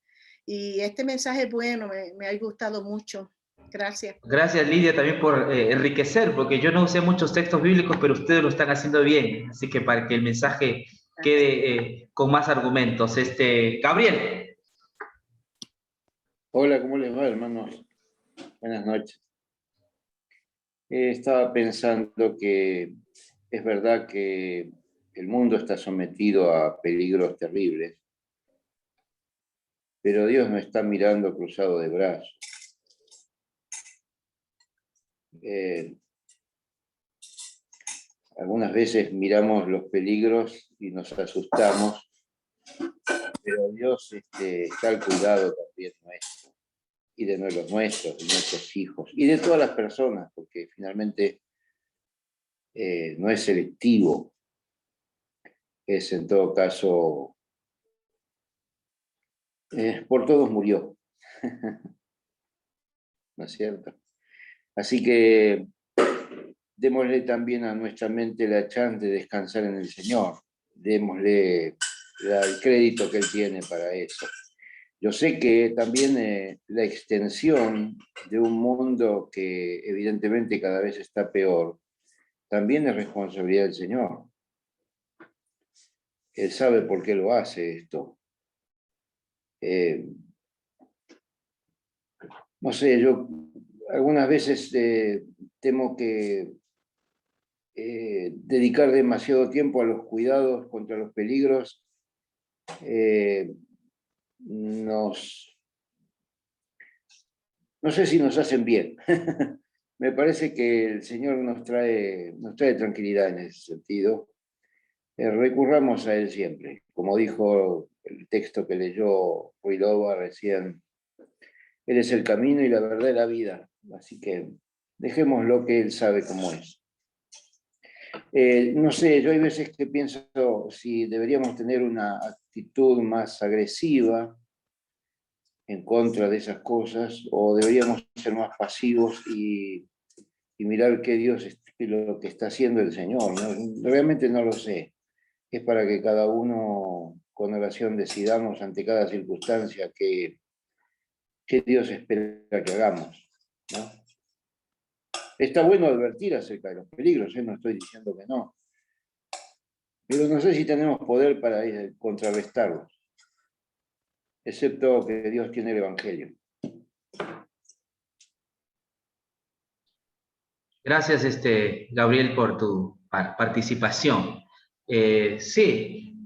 Y este mensaje es bueno, me ha gustado mucho. Gracias. Gracias, Lidia, también por enriquecer, porque yo no usé muchos textos bíblicos, pero ustedes lo están haciendo bien. Así que para que el mensaje quede con más argumentos. Gabriel. Hola, ¿cómo les va, hermanos? Buenas noches. Estaba pensando que es verdad que el mundo está sometido a peligros terribles, pero Dios no está mirando cruzado de brazos. Algunas veces miramos los peligros y nos asustamos, pero Dios está al cuidado también nuestro, y de los nuestros, de nuestros hijos, y de todas las personas, porque finalmente no es selectivo, es en todo caso, por todos murió, ¿no es cierto? Así que démosle también a nuestra mente la chance de descansar en el Señor, démosle el crédito que Él tiene para eso. Yo sé que también la extensión de un mundo que evidentemente cada vez está peor, también es responsabilidad del Señor. Él sabe por qué lo hace esto. No sé, yo algunas veces temo que dedicar demasiado tiempo a los cuidados contra los peligros no sé si nos hacen bien. Me parece que el Señor nos trae tranquilidad en ese sentido. Recurramos a Él siempre. Como dijo el texto que leyó Ruilova recién, Él es el camino y la verdad y la vida. Así que dejémoslo que Él sabe cómo es. No sé, yo hay veces que pienso si deberíamos tener una actitud más agresiva en contra de esas cosas, o deberíamos ser más pasivos y mirar qué Dios es lo que está haciendo el Señor, ¿no? Realmente no lo sé. Es para que cada uno con oración decidamos ante cada circunstancia qué Dios espera que hagamos, ¿no? Está bueno advertir acerca de los peligros, no estoy diciendo que no, pero no sé si tenemos poder para contrarrestarlos, excepto que Dios tiene el Evangelio. Gracias, Gabriel, por tu participación. Sí,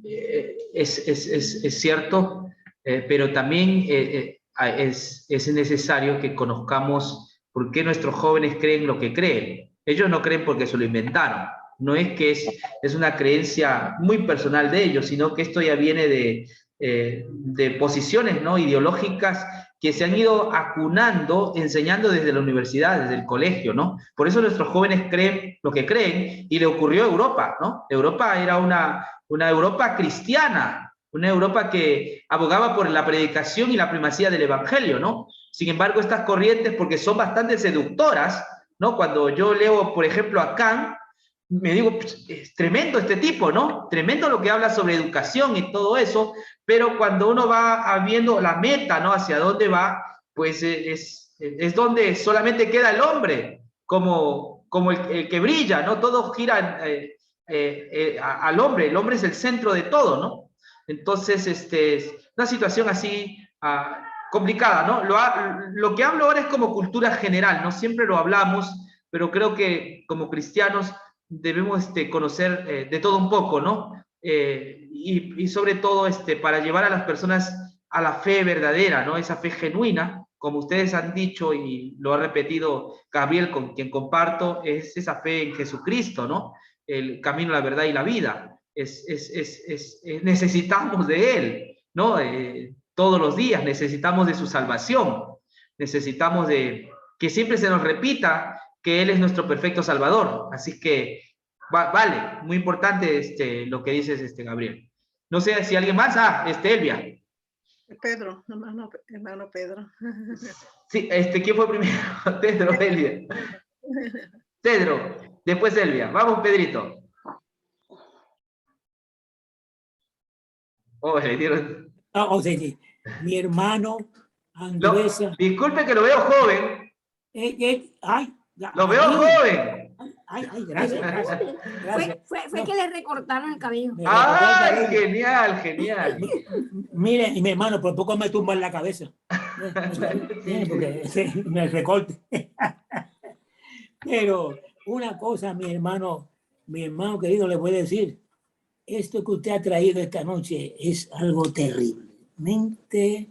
es cierto, pero también es necesario que conozcamos por qué nuestros jóvenes creen lo que creen. Ellos no creen porque se lo inventaron. No es que es una creencia muy personal de ellos, sino que esto ya viene de posiciones, ¿no?, ideológicas que se han ido acunando, enseñando desde la universidad, desde el colegio, ¿no? Por eso nuestros jóvenes creen lo que creen, y le ocurrió a Europa, ¿no? Europa era una Europa cristiana, una Europa que abogaba por la predicación y la primacía del Evangelio, ¿no? Sin embargo, estas corrientes, porque son bastante seductoras, ¿no? Cuando yo leo, por ejemplo, a Kant, me digo, es tremendo este tipo, ¿no? Tremendo lo que habla sobre educación y todo eso, pero cuando uno va viendo la meta, ¿no?, hacia dónde va, pues es donde solamente queda el hombre como el que brilla, ¿no? Todo gira al hombre, el hombre es el centro de todo, ¿no? Entonces, es una situación así complicada, ¿no? Lo que hablo ahora es como cultura general, no siempre lo hablamos, pero creo que como cristianos debemos conocer de todo un poco, ¿no? Y sobre todo para llevar a las personas a la fe verdadera, ¿no? Esa fe genuina, como ustedes han dicho y lo ha repetido Gabriel, con quien comparto, es esa fe en Jesucristo, ¿no? El camino, la verdad y la vida. Necesitamos de Él, ¿no? Todos los días necesitamos de su salvación, necesitamos de que siempre se nos repita que Él es nuestro perfecto Salvador. Así que, vale, muy importante lo que dices, Gabriel. No sé si alguien más. Elvia. Pedro, hermano Pedro. Sí, ¿quién fue primero? Pedro, Elvia. Pedro, después Elvia. Vamos, Pedrito. Oh, le dieron... sí. Mi hermano Andrés. Disculpe que lo veo joven. Lo veo joven. Ay, gracias. Fue que le recortaron el cabello. Ay, genial. Mire, y mi hermano, por poco me tumba en la cabeza. Porque me recorte. Pero una cosa, mi hermano querido, le voy a decir, esto que usted ha traído esta noche es algo terriblemente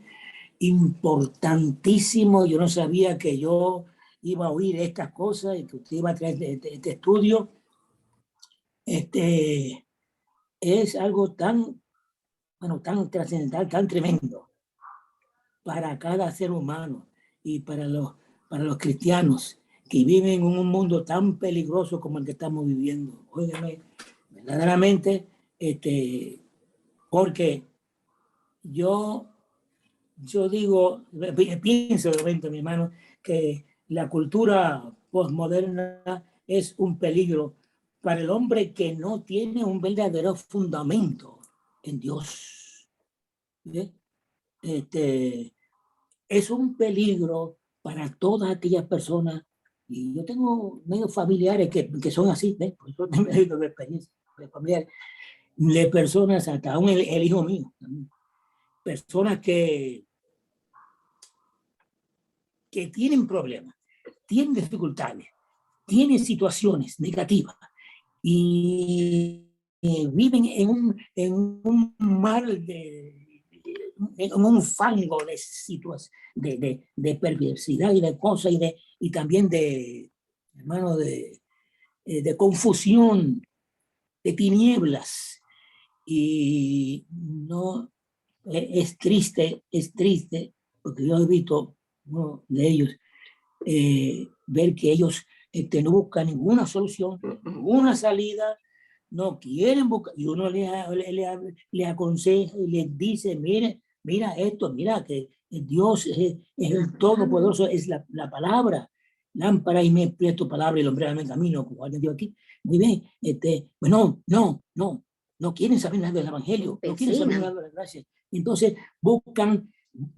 importantísimo. Yo no sabía que yo iba a oír estas cosas y que usted iba a traer este estudio. Es algo tan trascendental, tan tremendo para cada ser humano y para los cristianos que viven en un mundo tan peligroso como el que estamos viviendo. Óigame, verdaderamente, porque yo digo, pienso, mi hermano, que la cultura postmoderna es un peligro para el hombre que no tiene un verdadero fundamento en Dios. ¿Sí? Es un peligro para todas aquellas personas, y yo tengo medios familiares que son así, ¿ves? Pues yo tengo de experiencia familiar, de personas, hasta aún el hijo mío, personas que tienen problemas, tienen dificultades, tienen situaciones negativas y viven en un mar en un fango de situaciones, de perversidad y de cosas y también de confusión, de tinieblas. Y no, es triste, porque yo he visto uno de ellos, ver que ellos no buscan ninguna solución, ninguna salida, no quieren buscar, y uno le aconseja y les dice, mira esto, mira que Dios es el Todopoderoso, es la palabra, lámpara y me explica tu palabra y el hombre en el camino, como alguien dijo aquí. Muy bien, pues no quieren saber nada del evangelio, no quieren saber nada de la gracia. Entonces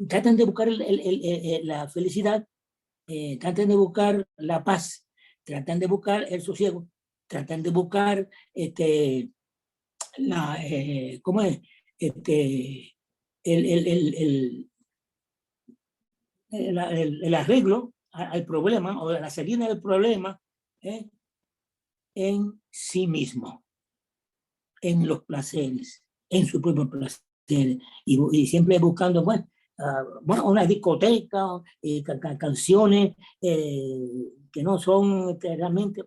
tratan de buscar la felicidad, tratan de buscar la paz, tratan de buscar el sosiego, tratan de buscar ¿cómo es? El arreglo al problema o la salida del problema en sí mismo, en los placeres, en su propio placer, y siempre buscando una discoteca, canciones que no son realmente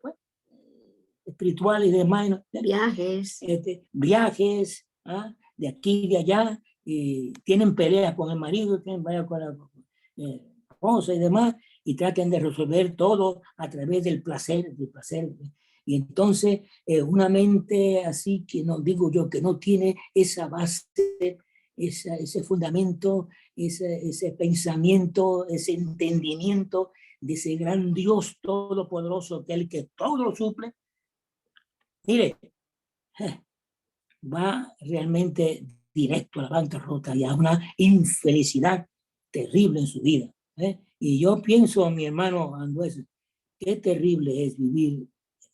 espirituales y demás. Viajes. Viajes, de aquí y de allá, y tienen peleas con el marido, tienen peleas con la esposa y demás, y traten de resolver todo a través del placer. Y entonces una mente así que no digo yo, que no tiene esa base, ese fundamento, ese pensamiento, ese entendimiento de ese gran Dios todopoderoso, que es el que todo lo suple, mire, va realmente directo a la bancarrota y a una infelicidad terrible en su vida. Y yo pienso, mi hermano Andrés, qué terrible es vivir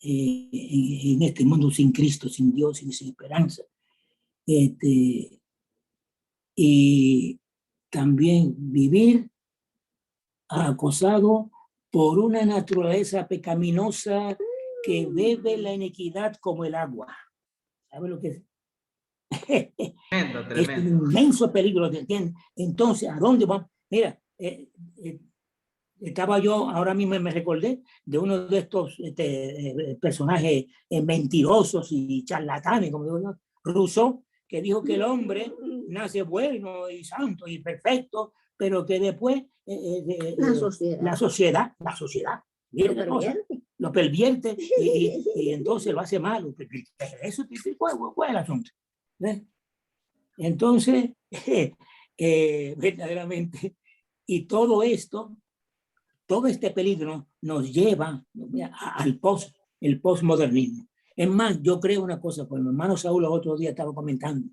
en este mundo sin Cristo, sin Dios y sin esperanza. Y también vivir acosado por una naturaleza pecaminosa que bebe la iniquidad como el agua. ¿Sabe lo que es? Tremendo, Es un inmenso peligro, ¿entiendes? Entonces, ¿a dónde vamos? Mira, estaba yo, ahora mismo me recordé de uno de estos personajes mentirosos y charlatanes, como digo yo, Rousseau, que dijo que el hombre nace bueno y santo y perfecto, pero que después la sociedad lo pervierte y entonces lo hace malo. Eso ¿cuál es el asunto? Entonces, verdaderamente, y todo este peligro nos lleva al postmodernismo. Es más, yo creo una cosa, pues mi hermano Saúl el otro día estaba comentando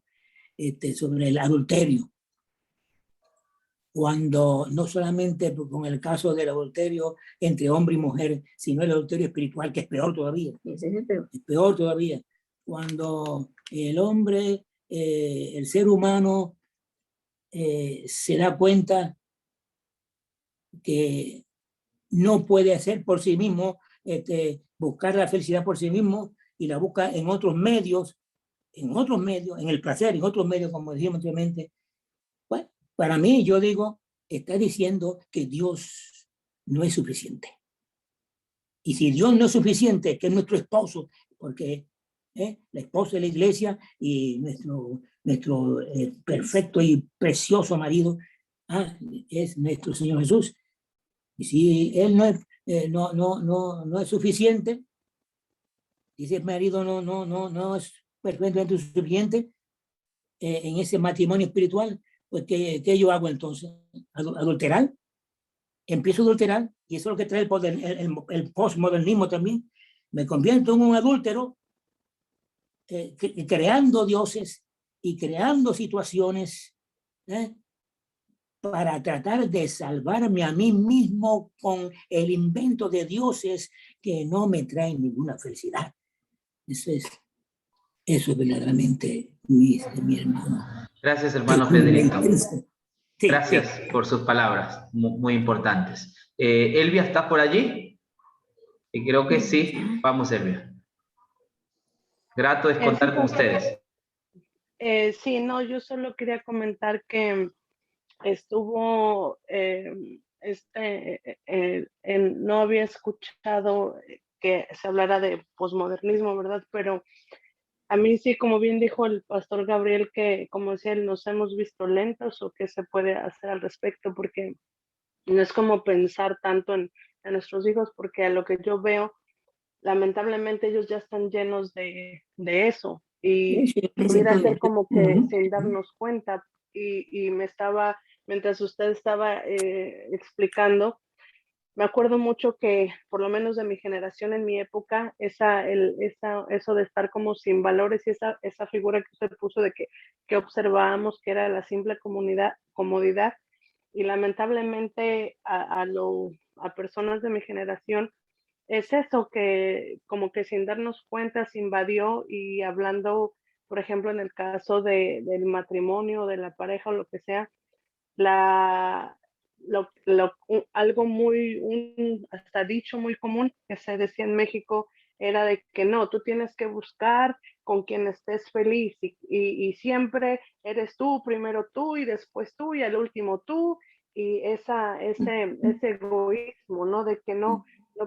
sobre el adulterio, cuando no solamente con el caso del adulterio entre hombre y mujer, sino el adulterio espiritual, que es peor todavía. Es peor todavía. Cuando el hombre, el ser humano, se da cuenta que no puede hacer por sí mismo, buscar la felicidad por sí mismo, y la busca en otros medios, en el placer, en otros medios, como decíamos anteriormente. Bueno, para mí, yo digo, está diciendo que Dios no es suficiente. Y si Dios no es suficiente, que es nuestro esposo, porque la esposa de la iglesia y nuestro perfecto y precioso marido es nuestro Señor Jesús. Y si Él no es suficiente, y si el marido no es perfectamente suficiente en ese matrimonio espiritual, pues ¿qué yo hago entonces? ¿Adulterar? Empiezo a adulterar, y eso es lo que trae el postmodernismo también. Me convierto en un adúltero, creando dioses y creando situaciones para tratar de salvarme a mí mismo con el invento de dioses que no me traen ninguna felicidad. Eso es verdaderamente mi hermano. Gracias, hermano Federico. Sí, gracias por sus palabras, muy importantes. Elvia, ¿estás por allí? Y creo que sí. Vamos, Elvia. Grato es contar con ustedes. Sí, no, yo solo quería comentar que estuvo, no había escuchado que se hablara de posmodernismo, ¿verdad? Pero a mí sí, como bien dijo el pastor Gabriel, que como decía él, nos hemos visto lentos o qué se puede hacer al respecto, porque no es como pensar tanto en a nuestros hijos, porque a lo que yo veo, lamentablemente ellos ya están llenos de eso, y pudiera ser como que sin darnos cuenta, y me estaba, mientras usted estaba explicando, me acuerdo mucho que, por lo menos de mi generación, en mi época, eso de estar como sin valores, y esa figura que usted puso de que observábamos que era la simple comodidad, y lamentablemente a personas de mi generación, es eso que como que sin darnos cuenta se invadió, y hablando, por ejemplo, en el caso del matrimonio, de la pareja o lo que sea, algo hasta dicho muy común que se decía en México era de que no, tú tienes que buscar con quien estés feliz, y siempre eres tú, primero tú y después tú y al último tú, y ese egoísmo, ¿no? De que no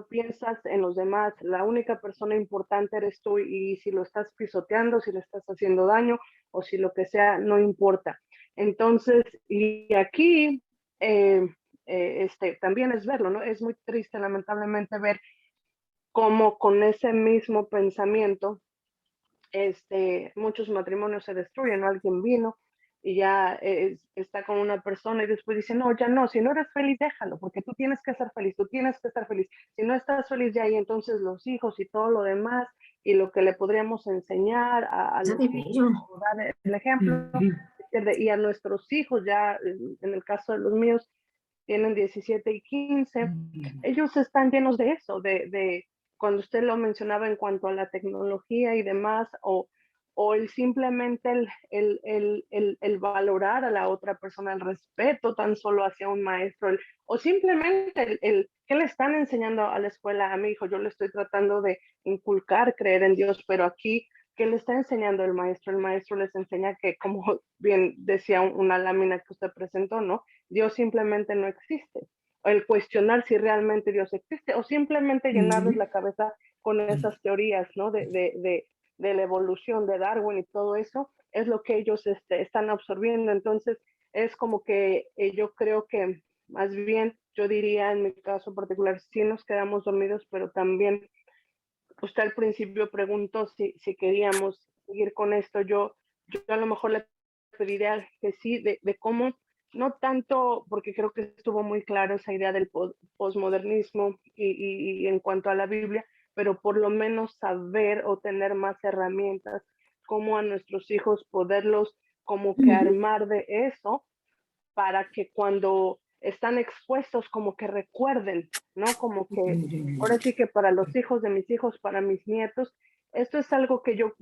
piensas en los demás, la única persona importante eres tú, y si lo estás pisoteando, si le estás haciendo daño o si lo que sea, no importa. Entonces, y aquí también es verlo, ¿no? Es muy triste, lamentablemente, ver cómo con ese mismo pensamiento muchos matrimonios se destruyen, ¿no? Alguien vino y ya está con una persona y después dice, no, ya no, si no eres feliz, déjalo, porque tú tienes que ser feliz, tú tienes que estar feliz. Si no estás feliz ya, y entonces los hijos y todo lo demás, y lo que le podríamos enseñar a los hijos, dar el ejemplo, y a nuestros hijos, ya en el caso de los míos, tienen 17 y 15, ellos están llenos de eso, de cuando usted lo mencionaba en cuanto a la tecnología y demás, o el simplemente el valorar a la otra persona, el respeto tan solo hacia un maestro, o simplemente ¿qué le están enseñando a la escuela a mi hijo? Yo le estoy tratando de inculcar, creer en Dios, pero aquí, ¿qué le está enseñando el maestro? El maestro les enseña que, como bien decía una lámina que usted presentó, ¿no? Dios simplemente no existe. El cuestionar si realmente Dios existe, o simplemente llenarles la cabeza con esas teorías, ¿no? De la evolución de Darwin y todo eso, es lo que ellos están absorbiendo. Entonces, es como que yo creo que más bien, yo diría en mi caso particular, sí nos quedamos dormidos, pero también usted al principio preguntó si queríamos seguir con esto. Yo a lo mejor le pediría que sí, de cómo, no tanto, porque creo que estuvo muy claro esa idea del posmodernismo y en cuanto a la Biblia, pero por lo menos saber o tener más herramientas, cómo a nuestros hijos poderlos como que armar de eso, para que cuando están expuestos como que recuerden, ¿no? Como que ahora sí que para los hijos de mis hijos, para mis nietos, esto es algo que yo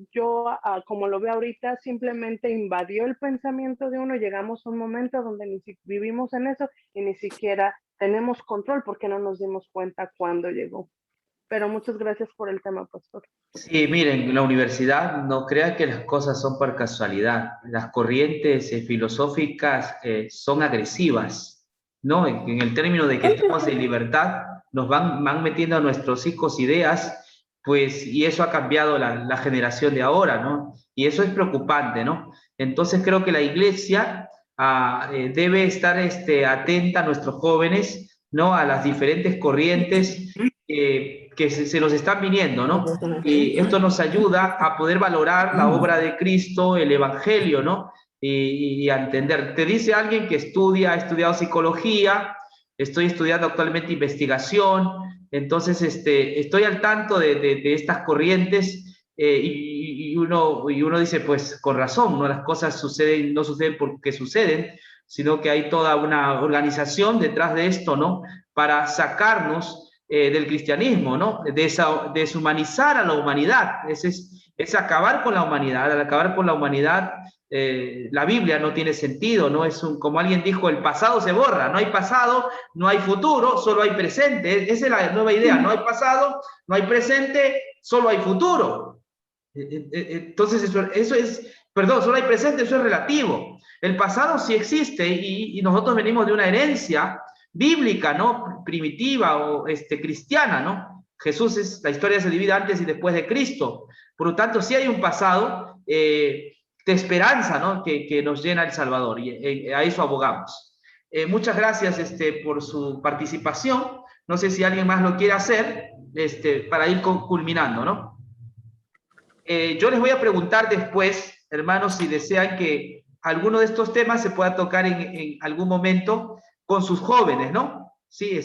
como lo veo ahorita, simplemente invadió el pensamiento de uno. Llegamos a un momento donde vivimos en eso y ni siquiera tenemos control porque no nos dimos cuenta cuándo llegó. Pero muchas gracias por el tema, pastor. Sí, miren, en la universidad no crea que las cosas son por casualidad. Las corrientes filosóficas son agresivas, ¿no? En el término de que estamos en libertad, nos van metiendo a nuestros hijos ideas, pues, y eso ha cambiado la generación de ahora, ¿no? Y eso es preocupante, ¿no? Entonces creo que la iglesia debe estar atenta a nuestros jóvenes, ¿no? A las diferentes corrientes que se nos están viniendo, ¿no? Y esto nos ayuda a poder valorar la obra de Cristo, el Evangelio, ¿no? Y a entender. Te dice alguien que ha estudiado psicología, estoy estudiando actualmente investigación, entonces estoy al tanto de estas corrientes y uno dice, pues con razón, ¿no? Las cosas no suceden porque suceden, sino que hay toda una organización detrás de esto, ¿no? Para sacarnos del cristianismo, ¿no? Deshumanizar a la humanidad, es acabar con la humanidad. Al acabar con la humanidad, la Biblia no tiene sentido, ¿no? Como alguien dijo, el pasado se borra, no hay pasado, no hay futuro, solo hay presente. Esa es la nueva idea, no hay pasado, no hay presente, solo hay futuro. Entonces eso es, perdón, solo hay presente, eso es relativo. El pasado sí existe y nosotros venimos de una herencia bíblica, ¿no? Primitiva o cristiana, ¿no? La historia se divide antes y después de Cristo. Por lo tanto, sí hay un pasado de esperanza, ¿no? Que nos llena el Salvador, y a eso abogamos. Muchas gracias por su participación. No sé si alguien más lo quiere hacer para ir culminando, ¿no? Yo les voy a preguntar después, hermanos, si desean que alguno de estos temas se pueda tocar en algún momento con sus jóvenes, ¿no? Sí,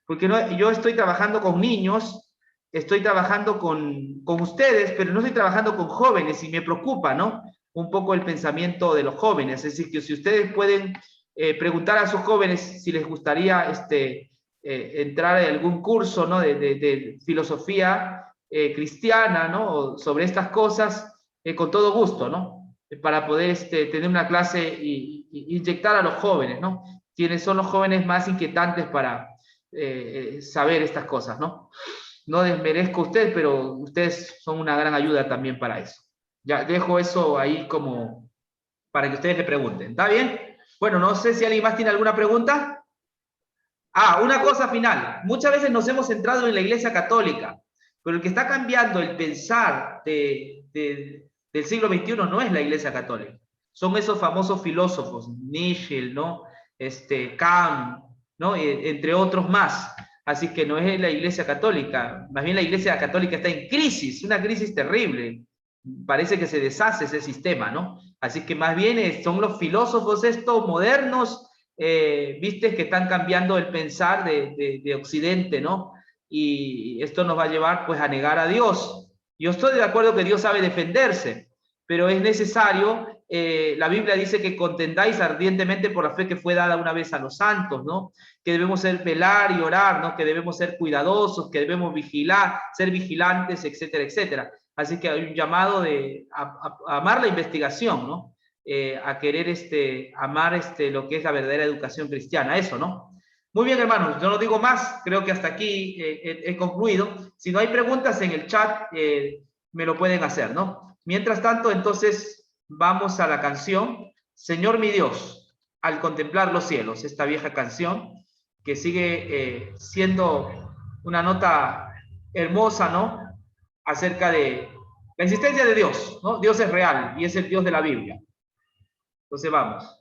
porque yo estoy trabajando con niños, estoy trabajando con ustedes, pero no estoy trabajando con jóvenes y me preocupa, ¿no? Un poco el pensamiento de los jóvenes. Es decir, que si ustedes pueden preguntar a sus jóvenes si les gustaría entrar en algún curso, ¿no? de filosofía cristiana, ¿no? Sobre estas cosas, con todo gusto, ¿no? Para poder tener una clase y inyectar a los jóvenes, ¿no? Quienes son los jóvenes más inquietantes para saber estas cosas, ¿no? No desmerezco a ustedes, pero ustedes son una gran ayuda también para eso. Ya dejo eso ahí como para que ustedes le pregunten. ¿Está bien? Bueno, no sé si alguien más tiene alguna pregunta. Una cosa final. Muchas veces nos hemos centrado en la Iglesia Católica, pero el que está cambiando el pensar del siglo XXI no es la Iglesia Católica. Son esos famosos filósofos, Nietzsche, ¿no? Kant, ¿no? Entre otros más. Así que no es la Iglesia Católica. Más bien la Iglesia Católica está en crisis, una crisis terrible. Parece que se deshace ese sistema, ¿no? Así que más bien son los filósofos estos modernos, viste, que están cambiando el pensar de Occidente, ¿no? Y esto nos va a llevar pues a negar a Dios. Yo estoy de acuerdo que Dios sabe defenderse, pero es necesario, la Biblia dice que contendáis ardientemente por la fe que fue dada una vez a los santos, ¿no? Que debemos velar y orar, ¿no? Que debemos ser cuidadosos, que debemos vigilar, ser vigilantes, etcétera, etcétera. Así que hay un llamado a amar la investigación, ¿no? A querer amar lo que es la verdadera educación cristiana, eso, ¿no? Muy bien, hermanos, yo no digo más, creo que hasta aquí he concluido. Si no hay preguntas en el chat, me lo pueden hacer, ¿no? Mientras tanto, entonces, vamos a la canción Señor mi Dios, al contemplar los cielos, esta vieja canción que sigue siendo una nota hermosa, ¿no? Acerca de la existencia de Dios, ¿no? Dios es real y es el Dios de la Biblia. Entonces vamos.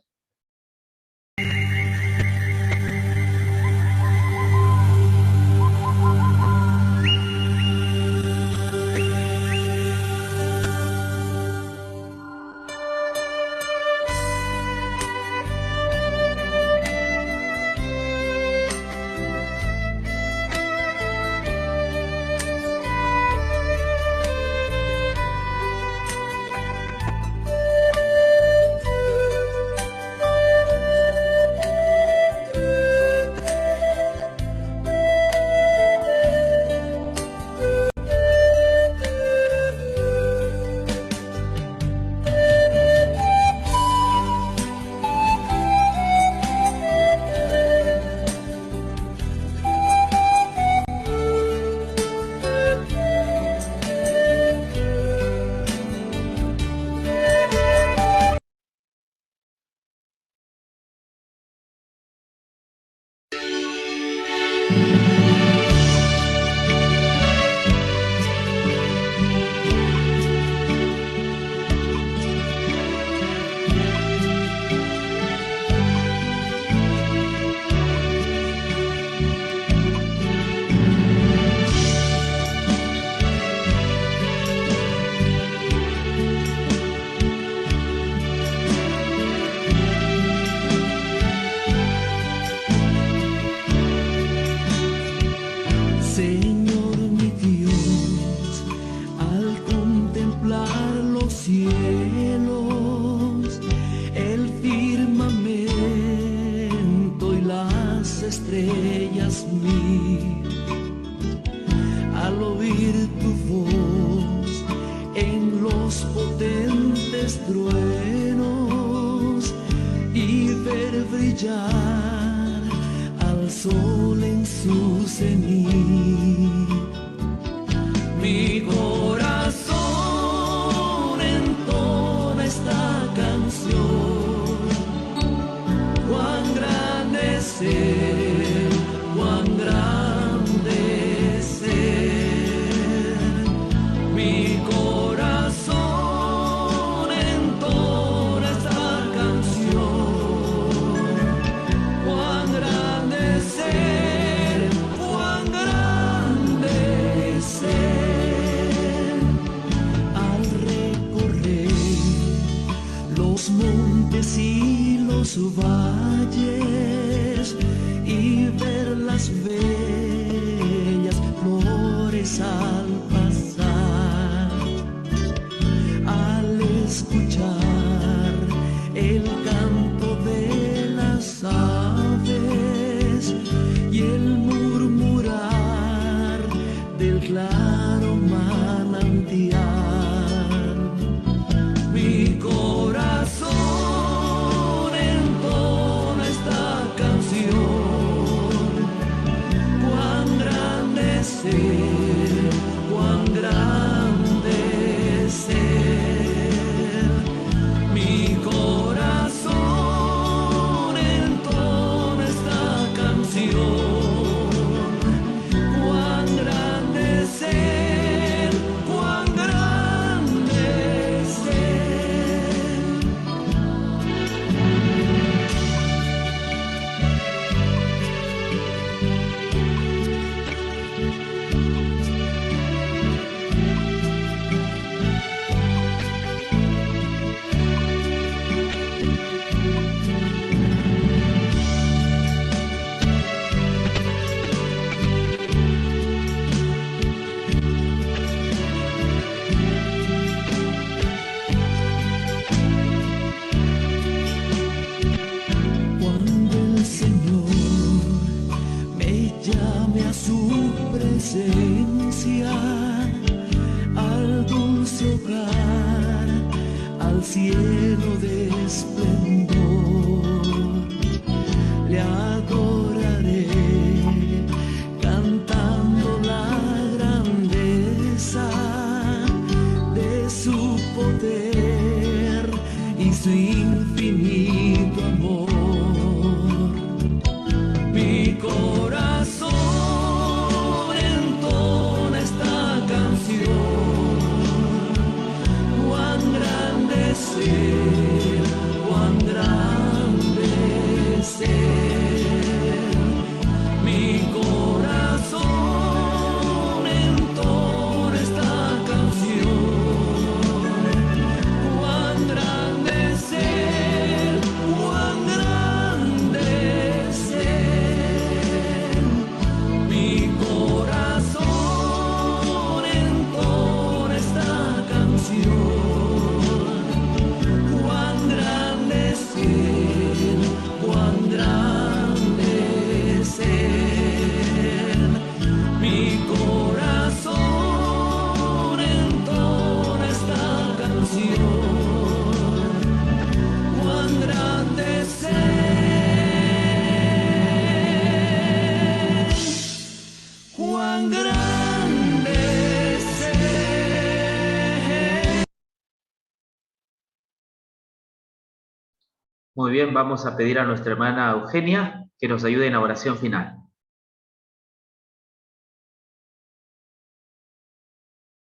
Muy bien, vamos a pedir a nuestra hermana Eugenia que nos ayude en la oración final.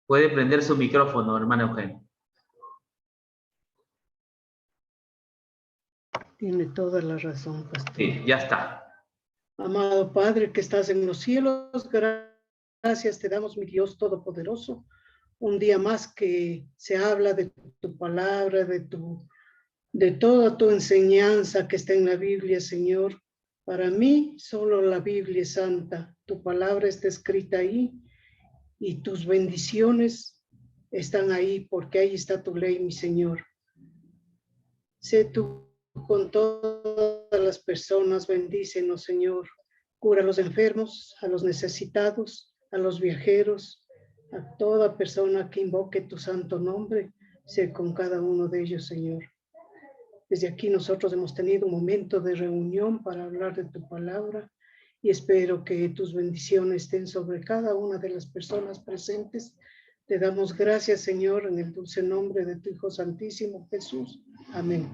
Puede prender su micrófono, hermana Eugenia. Tiene toda la razón, pastor. Sí, ya está. Amado Padre que estás en los cielos, gracias te damos, mi Dios Todopoderoso. Un día más que se habla de tu palabra, de toda tu enseñanza que está en la Biblia, Señor. Para mí, solo la Biblia es santa. Tu palabra está escrita ahí y tus bendiciones están ahí porque ahí está tu ley, mi Señor. Sé tú con todas las personas, bendícenos, Señor. Cura a los enfermos, a los necesitados, a los viajeros, a toda persona que invoque tu santo nombre. Sé con cada uno de ellos, Señor. Desde aquí nosotros hemos tenido un momento de reunión para hablar de tu palabra y espero que tus bendiciones estén sobre cada una de las personas presentes. Te damos gracias, Señor, en el dulce nombre de tu Hijo Santísimo, Jesús. Amén.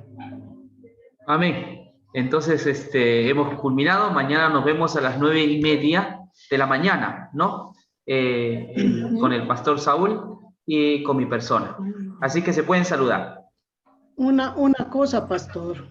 Amén. Entonces, hemos culminado. Mañana nos vemos a las 9:30 de la mañana, ¿no? Con el pastor Saúl y con mi persona. Así que se pueden saludar. Una cosa, pastor.